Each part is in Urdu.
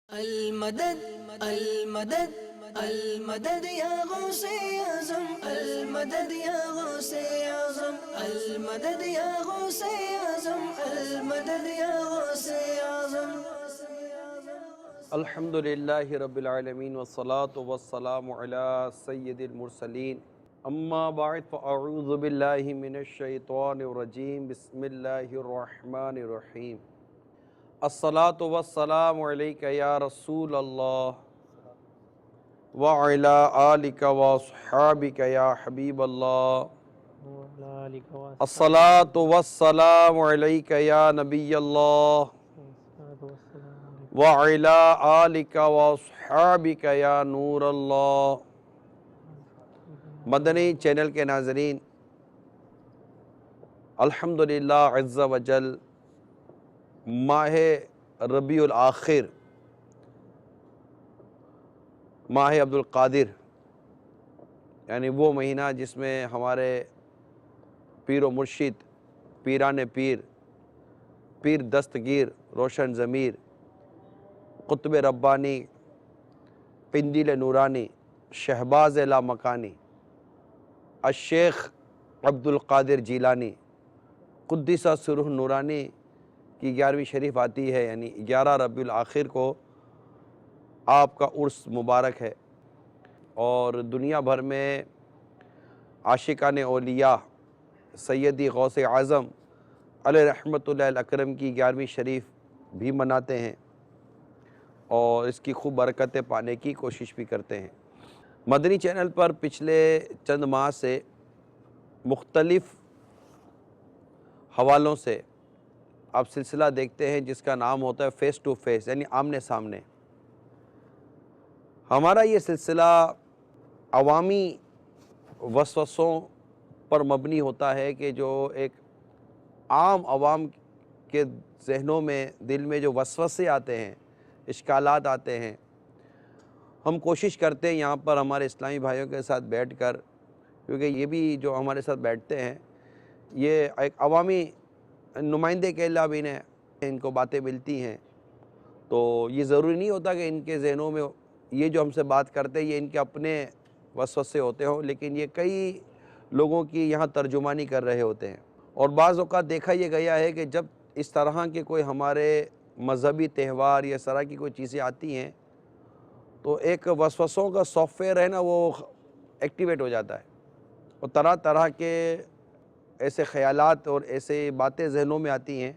المدد المدد المدد يا غوث اعظم المدد يا غوث اعظم المدد يا غوث اعظم المدد يا غوث اعظم الحمد للہ رب العالمین والصلاة والسلام علی سید المرسلین اما بعد فاعوذ باللہ من الشیطان الرجیم بسم اللہ الرحمن الرحیم الصلاة والسلام علیک یا رسول اللہ وعلی آلک واصحابک یا حبیب اللہ الصلاة والسلام علیک یا نبی اللہ وعلی آلک واصحابک یا نور اللہ۔ مدنی چینل کے ناظرین، الحمدللہ عز و جل ماہ ربیع الآخر، ماہ عبد القادر، یعنی وہ مہینہ جس میں ہمارے پیر و مرشد، پیران پیر، پیر دستگیر، روشن ضمیر، قطب ربانی، قندیل نورانی، شہباز لامکانی، الشیخ عبد القادر جیلانی قدس سرہ نورانی کی 11ویں شریف آتی ہے، یعنی 11 ربیع الآخر کو آپ کا عرس مبارک ہے، اور دنیا بھر میں عاشقان اولیاء سیدی غوث اعظم علیہ رحمت اللہ الاکرم کی 11ویں شریف بھی مناتے ہیں اور اس کی خوب برکتیں پانے کی کوشش بھی کرتے ہیں۔ مدنی چینل پر پچھلے چند ماہ سے مختلف حوالوں سے آپ سلسلہ دیکھتے ہیں جس کا نام ہوتا ہے فیس ٹو فیس، یعنی آمنے سامنے۔ ہمارا یہ سلسلہ عوامی وسوسوں پر مبنی ہوتا ہے کہ جو ایک عام عوام کے ذہنوں میں، دل میں جو وسوسے آتے ہیں، اشکالات آتے ہیں، ہم کوشش کرتے ہیں یہاں پر ہمارے اسلامی بھائیوں کے ساتھ بیٹھ کر، کیونکہ یہ بھی جو ہمارے ساتھ بیٹھتے ہیں یہ ایک عوامی نمائندے کے علاوہ انہیں ان کو باتیں ملتی ہیں، تو یہ ضروری نہیں ہوتا کہ ان کے ذہنوں میں یہ جو ہم سے بات کرتے ہیں یہ ان کے اپنے وسوسے ہوتے ہوں، لیکن یہ کئی لوگوں کی یہاں ترجمانی کر رہے ہوتے ہیں۔ اور بعض اوقات دیکھا یہ گیا ہے کہ جب اس طرح کے کوئی ہمارے مذہبی تہوار یا اس طرح کی کوئی چیزیں آتی ہیں تو ایک وسوسوں کا سافٹ ویئر ہے نا، وہ ایکٹیویٹ ہو جاتا ہے، اور طرح طرح کے ایسے خیالات اور ایسے باتیں ذہنوں میں آتی ہیں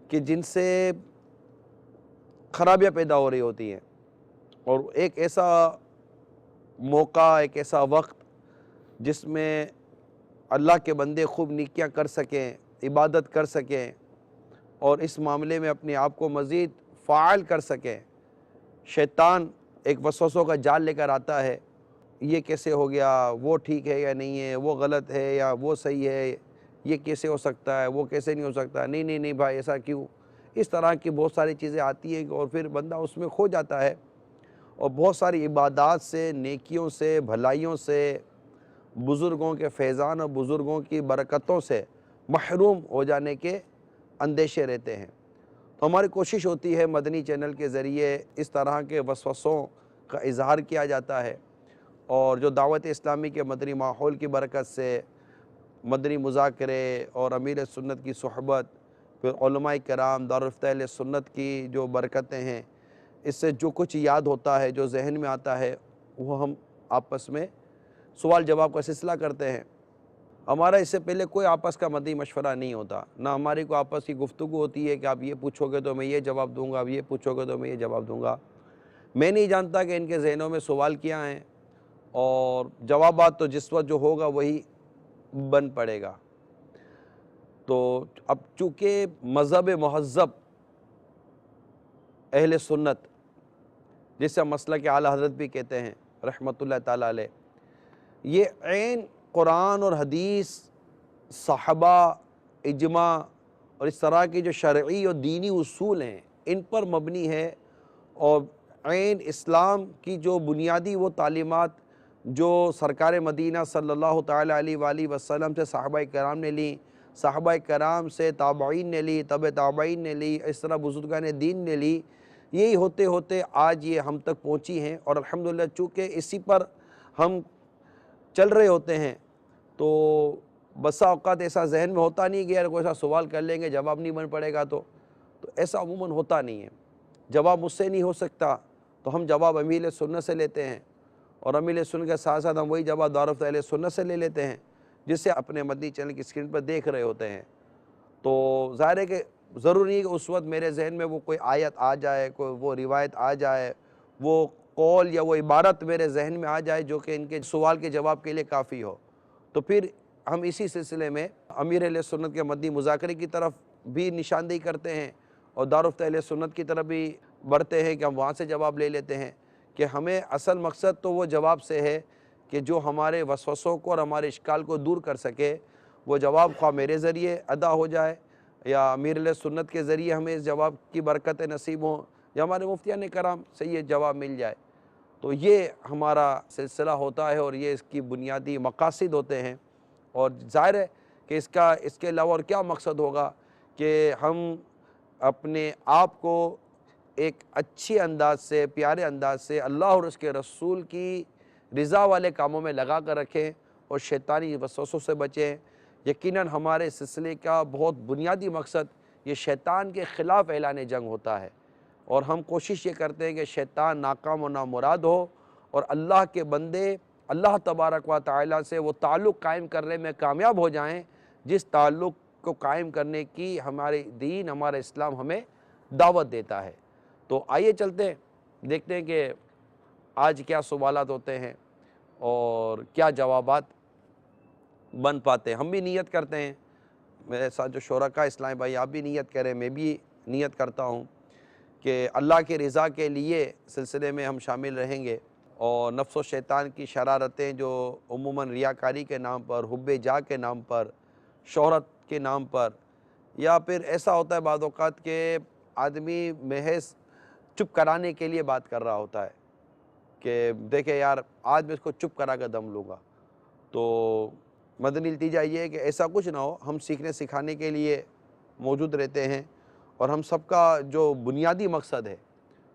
کہ جن سے خرابیاں پیدا ہو رہی ہوتی ہیں، اور ایک ایسا موقع، ایک ایسا وقت جس میں اللہ کے بندے خوب نیکیاں کر سکیں، عبادت کر سکیں، اور اس معاملے میں اپنے آپ کو مزید فعال کر سکیں، شیطان ایک وسوسوں کا جال لے کر آتا ہے، یہ کیسے ہو گیا، وہ ٹھیک ہے یا نہیں ہے، وہ غلط ہے یا وہ صحیح ہے، یہ کیسے ہو سکتا ہے، وہ کیسے نہیں ہو سکتا، نہیں نہیں نہیں بھائی ایسا کیوں، اس طرح کی بہت ساری چیزیں آتی ہیں، اور پھر بندہ اس میں کھو جاتا ہے، اور بہت ساری عبادات سے، نیکیوں سے، بھلائیوں سے، بزرگوں کے فیضان اور بزرگوں کی برکتوں سے محروم ہو جانے کے اندیشے رہتے ہیں۔ تو ہماری کوشش ہوتی ہے مدنی چینل کے ذریعے اس طرح کے وسوسوں کا اظہار کیا جاتا ہے، اور جو دعوت اسلامی کے مدنی ماحول کی برکت سے مدنی مذاکرے اور امیر سنت کی صحبت، پھر علماء کرام، دارالفتہ اہل سنت کی جو برکتیں ہیں، اس سے جو کچھ یاد ہوتا ہے، جو ذہن میں آتا ہے، وہ ہم آپس میں سوال جواب کا سلسلہ کرتے ہیں۔ ہمارا اس سے پہلے کوئی آپس کا مدنی مشورہ نہیں ہوتا، نہ ہماری کوئی آپس کی گفتگو ہوتی ہے کہ آپ یہ پوچھو گے تو میں یہ جواب دوں گا، آپ یہ پوچھو گے تو میں یہ جواب دوں گا۔ میں نہیں جانتا کہ ان کے ذہنوں میں سوال کیا ہیں، اور جوابات تو جس وقت جو ہوگا وہی بن پڑے گا۔ تو اب چونکہ مذہب مہذب اہل سنت، جسے مسلک اعلیٰ حضرت بھی کہتے ہیں رحمۃ اللہ تعالیٰ علیہ، یہ عین قرآن اور حدیث، صحابہ، اجماع اور اس طرح کی جو شرعی اور دینی اصول ہیں ان پر مبنی ہے، اور عین اسلام کی جو بنیادی وہ تعلیمات جو سرکار مدینہ صلی اللہ تعالیٰ علیہ وآلہ وسلم سے صحابہ کرام نے لی، صحابہ کرام سے تابعین نے لی، تبع تابعین نے لی، اس طرح بزرگان دین نے لی، یہی ہوتے ہوتے آج یہ ہم تک پہنچی ہیں، اور الحمدللہ چونکہ اسی پر ہم چل رہے ہوتے ہیں تو بسا اوقات ایسا ذہن میں ہوتا نہیں کہ یار کوئی ایسا سوال کر لیں گے جواب نہیں بن پڑے گا، تو ایسا عموماً ہوتا نہیں ہے۔ جواب مجھ سے نہیں ہو سکتا تو ہم جواب امیر سنت سے لیتے ہیں، اور امیر سنت کے ساتھ ساتھ ہم وہی جواب دعوت اہل سنت سے لے لیتے ہیں جسے اپنے مدنی چینل کی اسکرین پر دیکھ رہے ہوتے ہیں۔ تو ظاہر ہے کہ ضروری نہیں کہ اس وقت میرے ذہن میں وہ کوئی آیت آ جائے، کوئی وہ روایت آ جائے، وہ قول یا وہ عبارت میرے ذہن میں آ جائے جو کہ ان کے سوال کے جواب کے لیے کافی ہو۔ تو پھر ہم اسی سلسلے میں امیر اہل سنت کے مدنی مذاکرے کی طرف بھی نشاندہی کرتے ہیں، اور دارالفتہ اہل سنت کی طرف بھی بڑھتے ہیں کہ ہم وہاں سے جواب لے لیتے ہیں، کہ ہمیں اصل مقصد تو وہ جواب سے ہے کہ جو ہمارے وسوسوں کو اور ہمارے اشکال کو دور کر سکے، وہ جواب خواہ میرے ذریعے ادا ہو جائے یا امیر اہل سنت کے ذریعے ہمیں اس جواب کی برکت نصیب ہوں، یا ہمارے مفتیان کرام سے یہ جواب مل جائے۔ تو یہ ہمارا سلسلہ ہوتا ہے، اور یہ اس کی بنیادی مقاصد ہوتے ہیں۔ اور ظاہر ہے کہ اس کے علاوہ اور کیا مقصد ہوگا کہ ہم اپنے آپ کو ایک اچھی انداز سے، پیارے انداز سے اللہ اور اس کے رسول کی رضا والے کاموں میں لگا کر رکھیں اور شیطانی وسوسوں سے بچیں۔ یقیناً ہمارے سلسلے کا بہت بنیادی مقصد یہ شیطان کے خلاف اعلان جنگ ہوتا ہے، اور ہم کوشش یہ کرتے ہیں کہ شیطان ناکام و نامراد ہو، اور اللہ کے بندے اللہ تبارک و تعالیٰ سے وہ تعلق قائم کرنے میں کامیاب ہو جائیں جس تعلق کو قائم کرنے کی ہمارے دین، ہمارا اسلام ہمیں دعوت دیتا ہے۔ تو آئیے چلتے ہیں، دیکھتے ہیں کہ آج کیا سوالات ہوتے ہیں اور کیا جوابات بن پاتے ہیں۔ ہم بھی نیت کرتے ہیں، میرے ساتھ جو شرکاء اسلامی بھائی آپ بھی نیت کریں، میں بھی نیت کرتا ہوں کہ اللہ کی رضا کے لیے سلسلے میں ہم شامل رہیں گے، اور نفس و شیطان کی شرارتیں جو عموماً ریاکاری کے نام پر، حب جاہ کے نام پر، شہرت کے نام پر، یا پھر ایسا ہوتا ہے بعض اوقات کہ آدمی محض چپ کرانے کے لیے بات کر رہا ہوتا ہے کہ دیکھیں یار آج میں اس کو چپ کرا کر دم لوں گا۔ تو مدنی التجا یہ ہے کہ ایسا کچھ نہ ہو، ہم سیکھنے سکھانے کے لیے موجود رہتے ہیں، اور ہم سب کا جو بنیادی مقصد ہے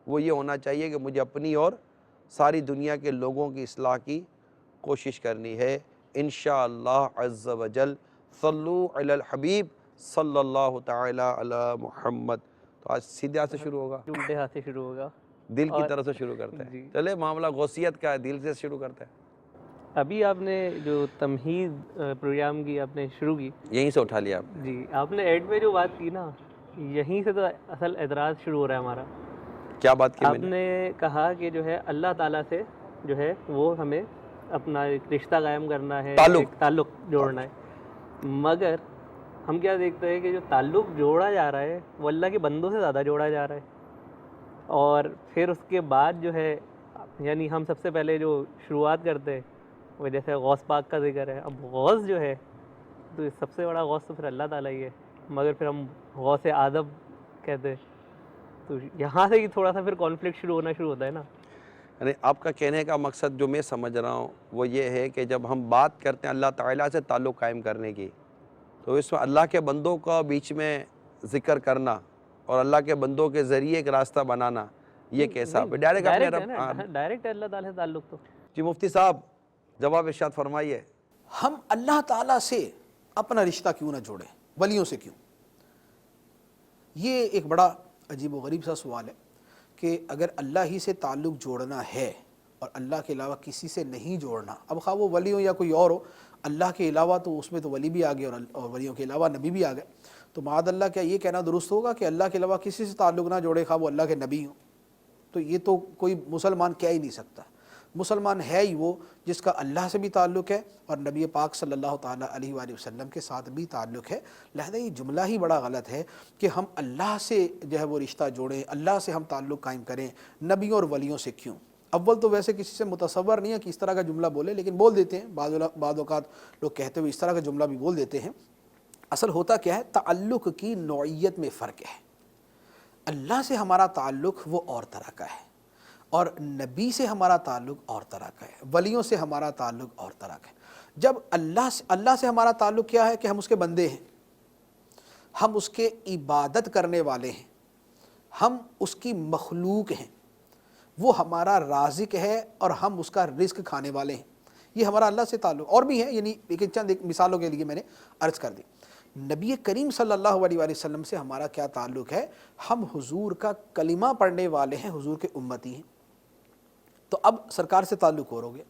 وہ یہ ہونا چاہیے کہ مجھے اپنی اور ساری دنیا کے لوگوں کی اصلاح کی کوشش کرنی ہے انشاءاللہ عز و جل۔ صلو علی الحبیب صلی اللہ تعالی علی محمد۔ تو آج سیدھے ہاتھ سے شروع ہوگا، الٹے ہاتھ سے شروع ہوگا۔ دل کی طرف سے شروع کرتے ہیں۔ جی، چلے معاملہ غوثیت کا ہے، دل سے شروع کرتے ہیں۔ ابھی آپ نے جو تمہید پروگرام کی آپ نے شروع کی، یہیں سے اٹھا لیا آپ نے۔ جی آپ نے ایڈ میں جو بات کی نا، یہیں سے تو اصل اعتراض شروع ہو رہا ہے ہمارا۔ کیا بات کی آپ میں نے؟ نے کہا کہ جو ہے اللہ تعالیٰ سے جو ہے وہ ہمیں اپنا ایک رشتہ قائم کرنا ہے، ایک تعلق جوڑنا ہے، مگر ہم کیا دیکھتے ہیں کہ جو تعلق جوڑا جا رہا ہے وہ اللہ کے بندوں سے زیادہ جوڑا جا رہا ہے، اور پھر اس کے بعد جو ہے یعنی ہم سب سے پہلے جو شروعات کرتے ہیں وہ جیسے غوث پاک کا ذکر ہے۔ اب غوث جو ہے تو سب سے بڑا غوث تو پھر اللہ تعالیٰ ہی ہے، مگر پھر ہم غوث آدم کہتے ہیں، تو یہاں سے ہی تھوڑا سا پھر کانفلکٹ شروع ہوتا ہے نا۔ یعنی آپ کا کہنے کا مقصد جو میں سمجھ رہا ہوں وہ یہ ہے کہ جب ہم بات کرتے ہیں اللہ تعالیٰ سے تعلق قائم کرنے کی، تو اس میں اللہ کے بندوں کا بیچ میں ذکر کرنا اور اللہ کے بندوں کے ذریعے ایک راستہ بنانا، یہ کیسا؟ ڈائریکٹ اپنے رب۔ ڈائریکٹ اللہ تعالیٰ سے تعلق تو جی مفتی صاحب جواب ارشاد فرمائیے۔ ہم اللہ تعالیٰ سے اپنا رشتہ کیوں نہ جوڑیں، ولیوں سے کیوں؟ یہ ایک بڑا عجیب و غریب سا سوال ہے کہ اگر اللہ ہی سے تعلق جوڑنا ہے اور اللہ کے علاوہ کسی سے نہیں جوڑنا، اب خواہ وہ ولی ہو یا کوئی اور ہو، اللہ کے علاوہ تو اس میں تو ولی بھی آ گئے اور ولیوں کے علاوہ نبی بھی آ گئے، تو معاذ اللہ کیا یہ کہنا درست ہوگا کہ اللہ کے علاوہ کسی سے تعلق نہ جوڑے خواہ وہ اللہ کے نبی ہوں؟ تو یہ تو کوئی مسلمان کہہ ہی نہیں سکتا۔ مسلمان ہے ہی وہ جس کا اللہ سے بھی تعلق ہے اور نبی پاک صلی اللہ تعالیٰ علیہ وآلہ وسلم کے ساتھ بھی تعلق ہے۔ لہذا یہ جملہ ہی بڑا غلط ہے کہ ہم اللہ سے جو ہے وہ رشتہ جوڑیں، اللہ سے ہم تعلق قائم کریں، نبیوں اور ولیوں سے کیوں؟ اول تو ویسے کسی سے متصور نہیں ہے کہ اس طرح کا جملہ بولے، لیکن بول دیتے ہیں، بعض اوقات لوگ کہتے ہوئے اس طرح کا جملہ بھی بول دیتے ہیں۔ اصل ہوتا کیا ہے؟ تعلق کی نوعیت میں فرق ہے۔ اللہ سے ہمارا تعلق وہ اور طرح کا ہے، اور نبی سے ہمارا تعلق اور طرح کا ہے، ولیوں سے ہمارا تعلق اور طرح کا ہے۔ جب اللہ سے ہمارا تعلق کیا ہے کہ ہم اس کے بندے ہیں، ہم اس کے عبادت کرنے والے ہیں، ہم اس کی مخلوق ہیں، وہ ہمارا رازق ہے اور ہم اس کا رزق کھانے والے ہیں. یہ ہمارا اللہ سے تعلق. اور بھی ہے، یعنی لیکن چند ایک مثالوں کے لیے میں نے عرض کر دی. نبی کریم صلی اللہ علیہ وآلہ وسلم سے ہمارا کیا تعلق ہے؟ ہم حضور کا کلمہ پڑھنے والے ہیں، حضور کے امتی ہیں. تو اب سرکار سے تعلق اور ہو گیا.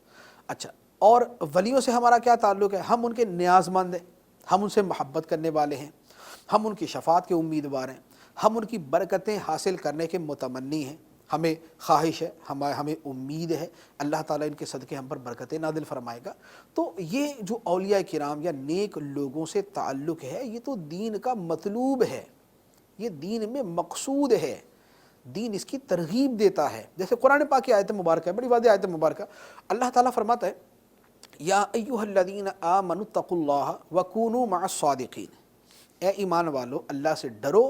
اچھا، اور ولیوں سے ہمارا کیا تعلق ہے؟ ہم ان کے نیاز مند ہیں، ہم ان سے محبت کرنے والے ہیں، ہم ان کی شفاعت کے امیدوار ہیں، ہم ان کی برکتیں حاصل کرنے کے متمنی ہیں. ہمیں خواہش ہے، ہمیں امید ہے اللہ تعالیٰ ان کے صدقے ہم پر برکتیں نازل فرمائے گا. تو یہ جو اولیاء کرام یا نیک لوگوں سے تعلق ہے، یہ تو دین کا مطلوب ہے، یہ دین میں مقصود ہے، دین اس کی ترغیب دیتا ہے. جیسے قرآن پاک کی آیت مبارکہ ہے، بڑی واضح آیت مبارکہ. اللہ تعالیٰ فرماتا ہے یا ایھا الذین آمنوا اتقوا اللہ وکونوا مع الصادقین، اے ایمان والو اللہ سے ڈرو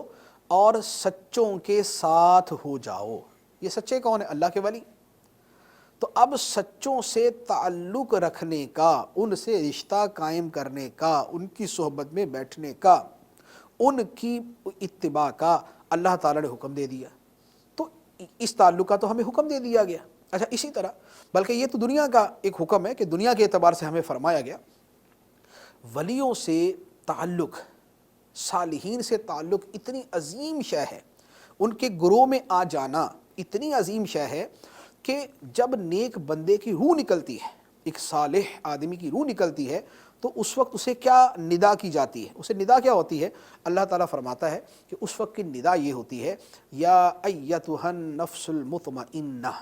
اور سچوں کے ساتھ ہو جاؤ. یہ سچے کون ہیں؟ اللہ کے ولی. تو اب سچوں سے تعلق رکھنے کا، ان سے رشتہ قائم کرنے کا، ان کی صحبت میں بیٹھنے کا، ان کی اتباع کا اللہ تعالیٰ نے حکم دے دیا. تو اس تعلق کا تو ہمیں حکم دے دیا گیا. اچھا، اسی طرح بلکہ یہ تو دنیا کا ایک حکم ہے کہ دنیا کے اعتبار سے ہمیں فرمایا گیا، ولیوں سے تعلق، صالحین سے تعلق اتنی عظیم شے ہے، ان کے گروہ میں آ جانا اتنی عظیم شے ہے کہ جب نیک بندے کی روح نکلتی ہے، ایک صالح آدمی کی روح نکلتی ہے، تو اس وقت اسے کیا ندا کی جاتی ہے؟ اسے ندا کیا ہوتی ہے؟ اللہ تعالیٰ فرماتا ہے کہ اس وقت کی ندا یہ ہوتی ہے یا ایتھا النفس المطمئنہ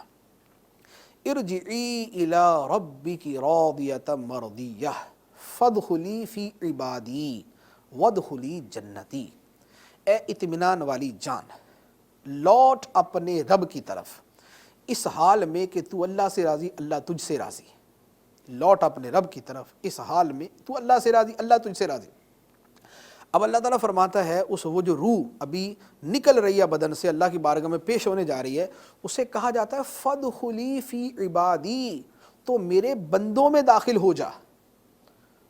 ارجعی الی ربک راضیۃ مرضیہ فادخلی فی عبادی وادخلی جنتی. اے اطمینان والی جان، لوٹ اپنے رب کی طرف اس حال میں کہ تو اللہ سے راضی، اللہ تجھ سے راضی. لوٹ اپنے رب کی طرف اس حال میں تو اللہ سے راضی، اللہ تجھ سے راضی. اب اللہ تعالیٰ فرماتا ہے وہ جو روح ابھی نکل رہی ہے بدن سے، اللہ کی بارگاہ میں پیش ہونے جا رہی ہے، اسے کہا جاتا ہے فادخلی فی عبادی، تو میرے بندوں میں داخل ہو جا.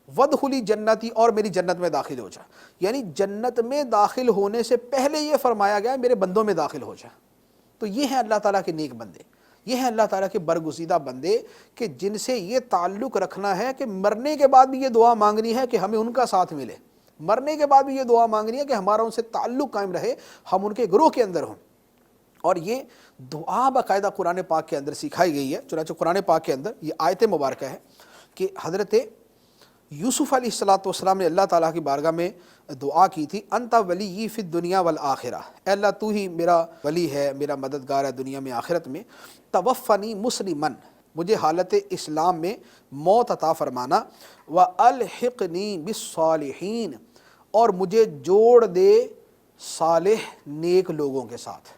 وادخلی جنتی، اور میری جنت میں داخل ہو جا. یعنی جنت میں داخل ہونے سے پہلے یہ فرمایا گیا میرے بندوں میں داخل ہو جا. تو یہ ہیں اللہ تعالیٰ کے نیک بندے، یہ ہیں اللہ تعالیٰ کے برگزیدہ بندے کہ جن سے یہ تعلق رکھنا ہے کہ مرنے کے بعد بھی یہ دعا مانگنی ہے کہ ہمیں ان کا ساتھ ملے. مرنے کے بعد بھی یہ دعا مانگنی ہے کہ ہمارا ان سے تعلق قائم رہے، ہم ان کے گروہ کے اندر ہوں. اور یہ دعا باقاعدہ قرآن پاک کے اندر سکھائی گئی ہے. چنانچہ قرآن پاک کے اندر یہ آیت مبارکہ ہے کہ حضرت یوسف علیہ السلام نے اللہ تعالیٰ کی بارگاہ میں دعا کی تھی، انت ولی فی الدنیا والآخرہ، اے اللہ تو ہی میرا ولی ہے، میرا مددگار ہے دنیا میں آخرت میں. توفنی مسلمن، مجھے حالت اسلام میں موت عطا فرمانا، والحقنی بالصالحین، اور مجھے جوڑ دے صالح نیک لوگوں کے ساتھ.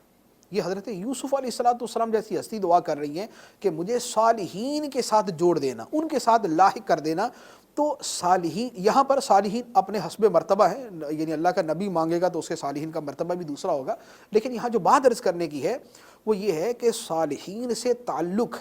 یہ حضرت یوسف علیہ السلام جیسی ہستی دعا کر رہی ہیں کہ مجھے صالحین کے ساتھ جوڑ دینا، ان کے ساتھ لاحق کر دینا. تو صالحین، یہاں پر صالحین اپنے حسب مرتبہ ہیں، یعنی اللہ کا نبی مانگے گا تو اس کے صالحین کا مرتبہ بھی دوسرا ہوگا. لیکن یہاں جو بات عرض کرنے کی ہے وہ یہ ہے کہ صالحین سے تعلق،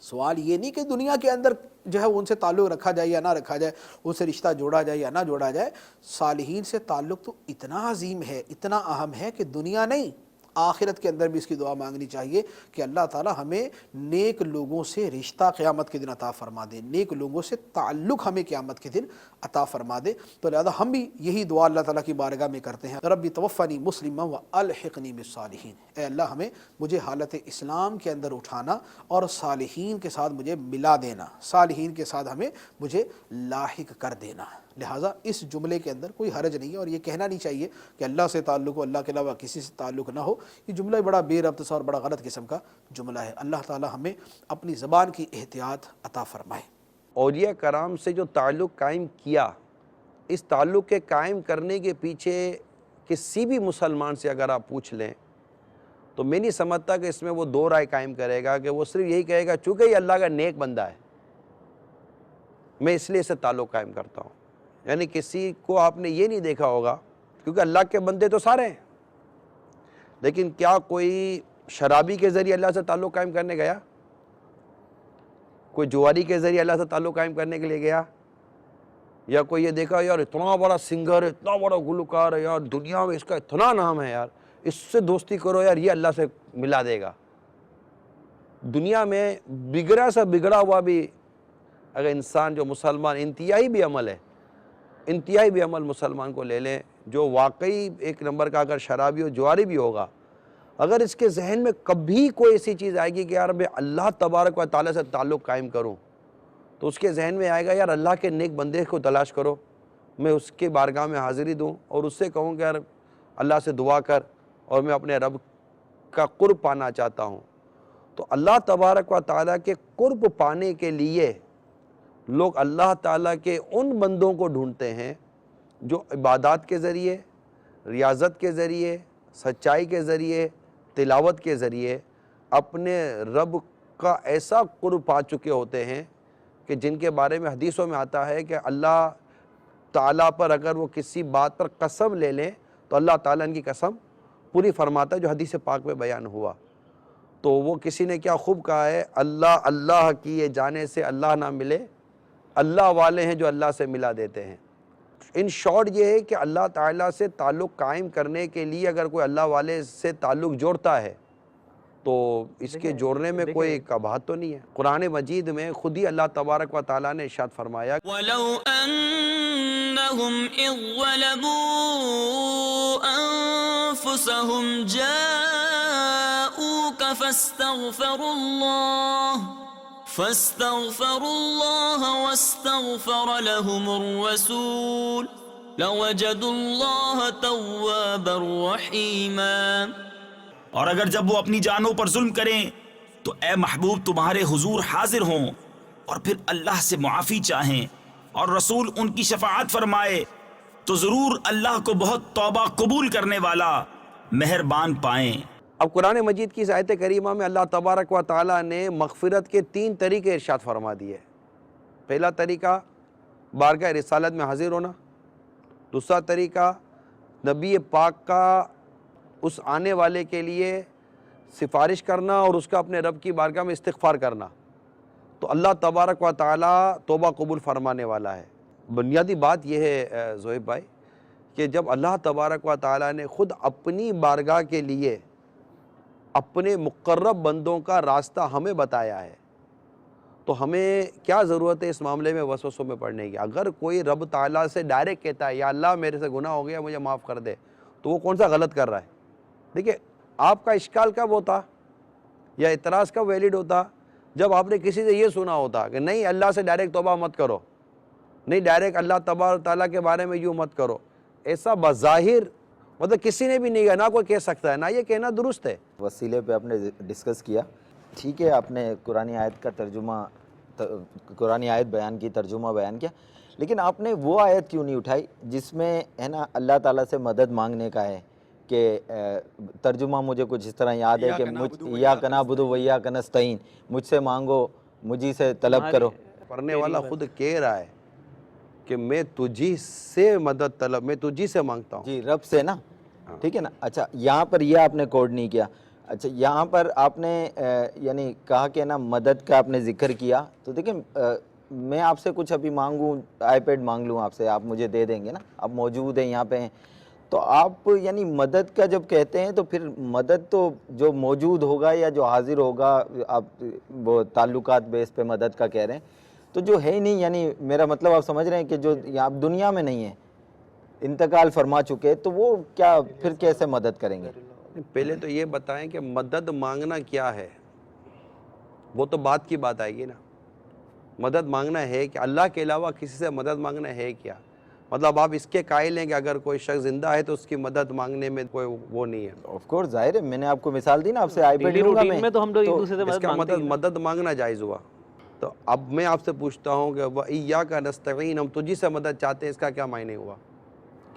سوال یہ نہیں کہ دنیا کے اندر جو ہے ان سے تعلق رکھا جائے یا نہ رکھا جائے، ان سے رشتہ جوڑا جائے یا نہ جوڑا جائے. صالحین سے تعلق تو اتنا عظیم ہے، اتنا اہم ہے کہ دنیا نہیں، آخرت کے اندر بھی اس کی دعا مانگنی چاہیے کہ اللہ تعالی ہمیں نیک لوگوں سے رشتہ قیامت کے دن عطا فرما دے، نیک لوگوں سے تعلق ہمیں قیامت کے دن عطا فرما دے. تو لہذا ہم بھی یہی دعا اللہ تعالیٰ کی بارگاہ میں کرتے ہیں، ربی توفنی مسلما والحقنی بالصالحین. اے اللہ ہمیں مجھے حالت اسلام کے اندر اٹھانا اور صالحین کے ساتھ مجھے ملا دینا، صالحین کے ساتھ ہمیں مجھے لاحق کر دینا. لہٰذا اس جملے کے اندر کوئی حرج نہیں ہے، اور یہ کہنا نہیں چاہیے کہ اللہ سے تعلق ہو، اللہ کے علاوہ کسی سے تعلق نہ ہو. یہ جملہ بڑا بے ربط سا اور بڑا غلط قسم کا جملہ ہے. اللہ تعالی ہمیں اپنی زبان کی احتیاط عطا فرمائے. اولیاء کرام سے جو تعلق قائم کیا، اس تعلق کے قائم کرنے کے پیچھے کسی بھی مسلمان سے اگر آپ پوچھ لیں تو میں نہیں سمجھتا کہ اس میں وہ دو رائے قائم کرے گا کہ وہ صرف یہی کہے گا چونکہ یہ اللہ کا نیک بندہ ہے میں اس لیے اسے تعلق قائم کرتا ہوں. یعنی کسی کو آپ نے یہ نہیں دیکھا ہوگا، کیونکہ اللہ کے بندے تو سارے ہیں، لیکن کیا کوئی شرابی کے ذریعے اللہ سے تعلق قائم کرنے گیا؟ کوئی جواری کے ذریعے اللہ سے تعلق قائم کرنے کے لیے گیا؟ یا کوئی یہ دیکھا یار اتنا بڑا سنگر ہے، اتنا بڑا گلوکار ہے، یار دنیا میں اس کا اتنا نام ہے، یار اس سے دوستی کرو یار، یہ اللہ سے ملا دے گا۔ دنیا میں بگڑا سا بگڑا ہوا بھی اگر انسان جو مسلمان انتہائی بھی عمل ہے، انتہائی بھی عمل مسلمان کو لے لیں، جو واقعی ایک نمبر کا اگر شرابی ہو جواری بھی ہوگا، اگر اس کے ذہن میں کبھی کوئی ایسی چیز آئے گی کہ یار میں اللہ تبارک و تعالیٰ سے تعلق قائم کروں، تو اس کے ذہن میں آئے گا یار اللہ کے نیک بندے کو تلاش کرو، میں اس کے بارگاہ میں حاضری دوں اور اس سے کہوں کہ یار اللہ سے دعا کر اور میں اپنے رب کا قرب پانا چاہتا ہوں۔ تو اللہ تبارک و تعالیٰ کے قرب پانے کے لیے لوگ اللہ تعالیٰ کے ان بندوں کو ڈھونڈتے ہیں جو عبادات کے ذریعے، ریاضت کے ذریعے، سچائی کے ذریعے، تلاوت کے ذریعے اپنے رب کا ایسا قرب پا چکے ہوتے ہیں کہ جن کے بارے میں حدیثوں میں آتا ہے کہ اللہ تعالیٰ پر اگر وہ کسی بات پر قسم لے لیں تو اللہ تعالیٰ ان کی قسم پوری فرماتا ہے، جو حدیث پاک میں بیان ہوا۔ تو وہ کسی نے کیا خوب کہا ہے، اللہ اللہ کیے جانے سے اللہ نہ ملے، اللہ والے ہیں جو اللہ سے ملا دیتے ہیں۔ ان شارٹ یہ ہے کہ اللہ تعالیٰ سے تعلق قائم کرنے کے لیے اگر کوئی اللہ والے سے تعلق جوڑتا ہے تو اس کے جوڑنے میں کوئی قباحت تو نہیں ہے۔ قرآن مجید میں خود ہی اللہ تبارک و تعالیٰ نے ارشاد فرمایا، وَلَوْ أَنَّهُمْ إِذْ ظَلَمُوا أَنفُسَهُمْ جَاءُوكَ فاستغفروا الله واستغفر لهم الرسول لوجدوا الله توابا رحيما۔ اور اگر جب وہ اپنی جانوں پر ظلم کریں تو اے محبوب تمہارے حضور حاضر ہوں اور پھر اللہ سے معافی چاہیں اور رسول ان کی شفاعت فرمائے تو ضرور اللہ کو بہت توبہ قبول کرنے والا مہربان پائیں۔ اب قرآن مجید کی اس آیت کریمہ میں اللہ تبارک و تعالیٰ نے مغفرت کے 3 طریقے ارشاد فرما دیے۔ پہلا طریقہ بارگاہ رسالت میں حاضر ہونا، دوسرا طریقہ نبی پاک کا اس آنے والے کے لیے سفارش کرنا اور اس کا اپنے رب کی بارگاہ میں استغفار کرنا، تو اللہ تبارک و تعالیٰ توبہ قبول فرمانے والا ہے۔ بنیادی بات یہ ہے زہیب بھائی کہ جب اللہ تبارک و تعالیٰ نے خود اپنی بارگاہ کے لیے اپنے مقرب بندوں کا راستہ ہمیں بتایا ہے تو ہمیں کیا ضرورت ہے اس معاملے میں وسوسوں میں پڑنے کی۔ اگر کوئی رب تعالیٰ سے ڈائریکٹ کہتا ہے یا اللہ میرے سے گناہ ہو گیا مجھے معاف کر دے، تو وہ کون سا غلط کر رہا ہے؟ دیکھیں آپ کا اشکال کب ہوتا یا اعتراض کب ویلڈ ہوتا؟ جب آپ نے کسی سے یہ سنا ہوتا کہ نہیں اللہ سے ڈائریکٹ توبہ مت کرو، نہیں ڈائریکٹ اللہ تبارک تعالیٰ کے بارے میں یوں مت کرو۔ ایسا بظاہر مطلب کسی نے بھی نہیں کہا، نہ کوئی کہہ سکتا ہے، نہ یہ کہنا درست ہے۔ وسیلے پہ آپ نے ڈسکس کیا، ٹھیک ہے، آپ نے قرآن آیت کا ترجمہ، قرآن آیت بیان کی، ترجمہ بیان کیا، لیکن آپ نے وہ آیت کیوں نہیں اٹھائی جس میں ہے نا اللہ تعالیٰ سے مدد مانگنے کا ہے کہ ترجمہ مجھے کچھ اس طرح یاد ہے کہ ایاک نعبد و ایاک نستعین، مجھ سے مانگو مجھی سے طلب کرو۔ پڑھنے والا خود کہہ رہا ہے کہ میں تجھی سے مدد طلب، میں تجھی سے مانگتا ہوں، جی رب سے نا، ٹھیک ہے نا۔ اچھا یہاں پر یہ آپ نے کوڈ نہیں کیا، اچھا یہاں پر آپ نے یعنی کہا کہ نا مدد کا آپ نے ذکر کیا، تو دیکھیں میں آپ سے کچھ ابھی مانگوں، آئی پیڈ مانگ لوں آپ سے، آپ مجھے دے دیں گے نا، آپ موجود ہیں یہاں پہ ہیں، تو آپ یعنی مدد کا جب کہتے ہیں تو پھر مدد تو جو موجود ہوگا یا جو حاضر ہوگا، آپ وہ تعلقات بیس پہ مدد کا کہہ رہے ہیں، تو جو ہے ہی نہیں، یعنی میرا مطلب آپ سمجھ رہے ہیں کہ جو آپ دنیا میں نہیں ہے، انتقال فرما چکے، تو وہ کیا پھر کیسے مدد کریں گے؟ پہلے تو یہ بتائیں کہ مدد مانگنا کیا ہے، وہ تو بات کی بات آئے گی نا۔ مدد مانگنا ہے کہ اللہ کے علاوہ کسی سے مدد مانگنا ہے کیا؟ مطلب آپ اس کے قائل ہیں کہ اگر کوئی شخص زندہ ہے تو اس کی مدد مانگنے میں کوئی وہ نہیں ہے؟ آف کورس ظاہر ہے، میں نے آپ کو مثال دی نا، آپ سے آئی پیڈ لوں گا میں، تو ہم لوگ ایک دوسرے سے اس کا مدد مانگنا جائز ہوا۔ تو اب میں آپ سے پوچھتا ہوں کہ وَإِيَّاكَ نَسْتَعِينُ، ہم تجھی سے مدد چاہتے ہیں، اس کا کیا معنی ہوا؟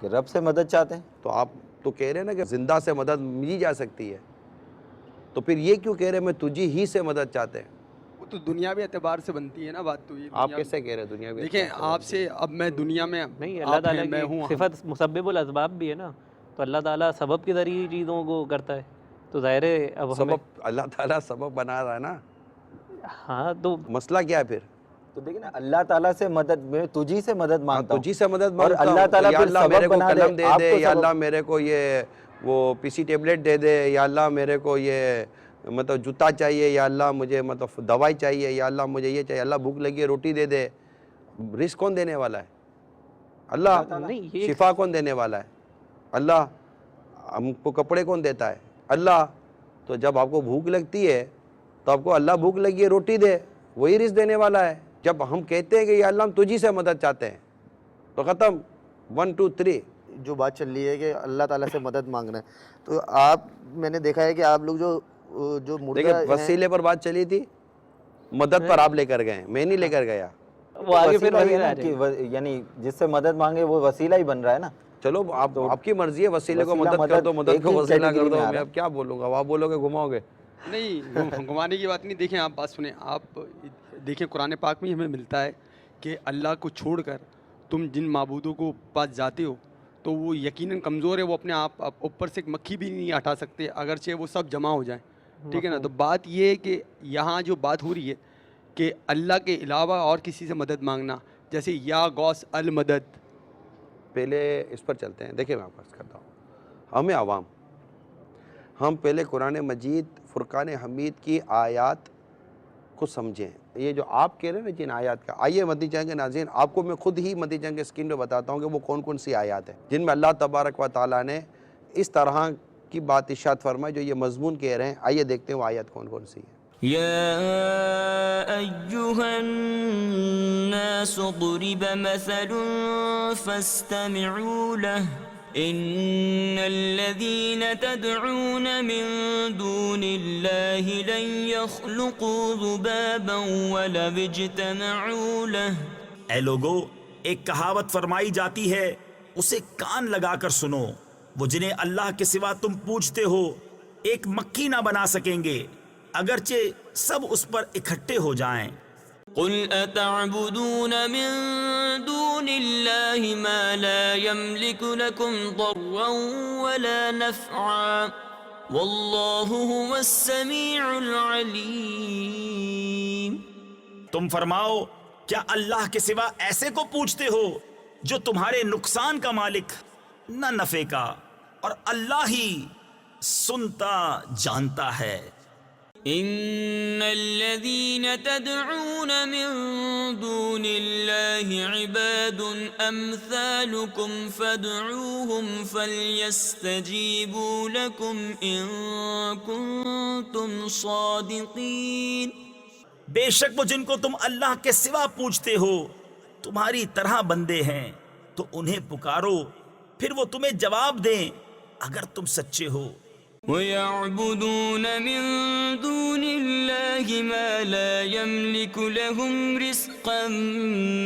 کہ رب سے مدد چاہتے ہیں۔ تو آپ تو کہہ رہے ہیں نا کہ زندہ سے مدد ملی جا سکتی ہے، تو پھر یہ کیوں کہہ رہے ہیں میں تجھی ہی سے مدد چاہتے ہیں؟ وہ تو دنیاوی اعتبار سے بنتی ہے نا بات، تو یہ آپ کیسے کہہ رہے ہیں دنیا میں؟ دیکھیں آپ سے، اب میں دنیا میں نہیں، اللہ تعالیٰ کی صفت مسبب الاسباب بھی ہے نا، تو اللہ تعالیٰ سبب کے ذریعے چیزوں کو کرتا ہے، تو ظاہر ہے اب سبب اللہ تعالیٰ سبب بنا رہا ہے نا۔ ہاں تو مسئلہ کیا ہے پھر؟ تو دیکھیں نا اللہ تعالیٰ سے مدد، میں تجھی سے مدد مانگتا ہوں، تجھی سے مدد اور مانگتا اللہ ہوں، تعالیٰ یا پھر اللہ میرے سبب کو بنا دے، قلم دے آپ دے، کو یا سبب، اللہ میرے کو یہ وہ پی سی ٹیبلیٹ دے دے، یا اللہ میرے کو یہ مطلب جوتا چاہیے، یا اللہ مجھے مطلب دوائی چاہیے، یا اللہ مجھے یہ چاہیے، اللہ بھوک لگی ہے روٹی دے دے، رزق کون دینے والا ہے؟ اللہ۔ شفا کون دینے والا ہے؟ اللہ۔ ہم کو کپڑے کون دیتا ہے؟ اللہ۔ تو جب آپ کو بھوک لگتی ہے تو آپ کو اللہ بھوک لگی ہے روٹی دے، وہی رزق دینے والا ہے۔ جب ہم کہتے ہیں کہ یا اللہ ہم تجھی سے مدد چاہتے ہیں تو ختم، 1 2 3۔ جو بات چل رہی ہے کہ اللہ تعالیٰ سے مدد مانگنا ہے، تو آپ، میں نے دیکھا ہے کہ آپ لوگ جو مردہ دیکھیں وسیلے پر بات چلی تھی، مدد پر آپ لے کر گئے، میں نہیں لے کر گیا۔ وہ آگے پھر وسیلہ ہے نا کہ یعنی جس سے مدد مانگے وہ وسیلہ ہی بن رہا ہے نا۔ چلو آپ کی مرضی ہے، وسیلے کو مدد کر دو، مدد کو وسیلہ کر دو، میں اب کیا بولوں گا، آپ بولو گے گھماؤ گے۔ نہیں گھمانے کی بات نہیں، دیکھیں آپ بات سنیں، آپ دیکھیں قرآن پاک میں ہمیں ملتا ہے کہ اللہ کو چھوڑ کر تم جن معبودوں کو پاس جاتے ہو تو وہ یقیناً کمزور ہے، وہ اپنے آپ اوپر سے ایک مکھی بھی نہیں ہٹا سکتے اگرچہ وہ سب جمع ہو جائیں، ٹھیک ہے نا۔ تو بات یہ ہے کہ یہاں جو بات ہو رہی ہے کہ اللہ کے علاوہ اور کسی سے مدد مانگنا، جیسے یا غوث المدد۔ پہلے اس پر چلتے ہیں، دیکھیں میں آپ کو عرض کرتا ہوں، ہمیں عوام، ہم پہلے قرآن مجید فرقان حمید کی آیات کو سمجھیں۔ یہ جو آپ کہہ رہے ہیں نا جن آیات کا، آئیے مدنی چینل کے ناظرین آپ کو میں خود ہی مدنی چینل کے اسکرین پہ بتاتا ہوں کہ وہ کون کون سی آیات ہیں جن میں اللہ تبارک و تعالیٰ نے اس طرح کی بات ارشاد فرمائی جو یہ مضمون کہہ رہے ہیں۔ آئیے دیکھتے ہیں وہ آیات کون کون سی ہیں۔ يا أيها الناس ضرب مثل فاستمعوا له إن الذين تدعون من دون الله لن يخلقوا ذبابا ولو اجتمعوا له۔ اے لوگو، ایک کہاوت فرمائی جاتی ہے، اسے کان لگا کر سنو، وہ جنہیں اللہ کے سوا تم پوجتے ہو ایک مکھی نہ بنا سکیں گے اگرچہ سب اس پر اکٹھے ہو جائیں۔ قل اتعبدون من دون الله ما لا يملك لكم ضرا ولا نفعا والله هو السميع العليم۔ تم فرماؤ، کیا اللہ کے سوا ایسے کو پوچھتے ہو جو تمہارے نقصان کا مالک نہ نفع کا، اور اللہ ہی سنتا جانتا ہے۔ ان الذين تدعون من دون الله عباد امثالكم فادعوهم فليستجيبوا لكم ان كنتم صادقين۔ بے شک وہ جن کو تم اللہ کے سوا پوچھتے ہو تمہاری طرح بندے ہیں، تو انہیں پکارو پھر وہ تمہیں جواب دیں اگر تم سچے ہو۔ وَيَعْبُدُونَ مِن دُونِ اللَّهِ مَا لَا يَمْلِكُ لَهُمْ رِزْقًا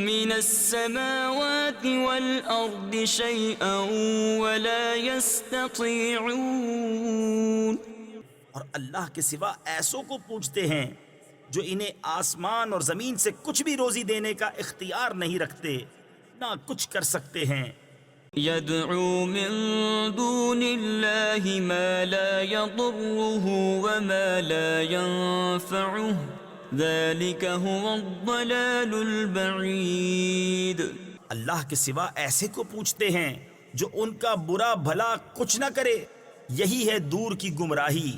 مِّنَ السَّمَاوَاتِ وَالْأَرْضِ شَيْئًا وَلَا يَسْتَطِيعُونَ۔ اور اللہ کے سوا ایسوں کو پوچھتے ہیں جو انہیں آسمان اور زمین سے کچھ بھی روزی دینے کا اختیار نہیں رکھتے، نہ کچھ کر سکتے ہیں۔ يَدْعُو مِن دُونِ اللَّهِ مَا لَا يَضُرُّهُ وَمَا لَا يَنفَعُهُ ذَلِكَ هُوَ الضَّلَالُ الْبَعِيدُ۔ اللہ کے سوا ایسے کو پوچھتے ہیں جو ان کا برا بھلا کچھ نہ کرے، یہی ہے دور کی گمراہی۔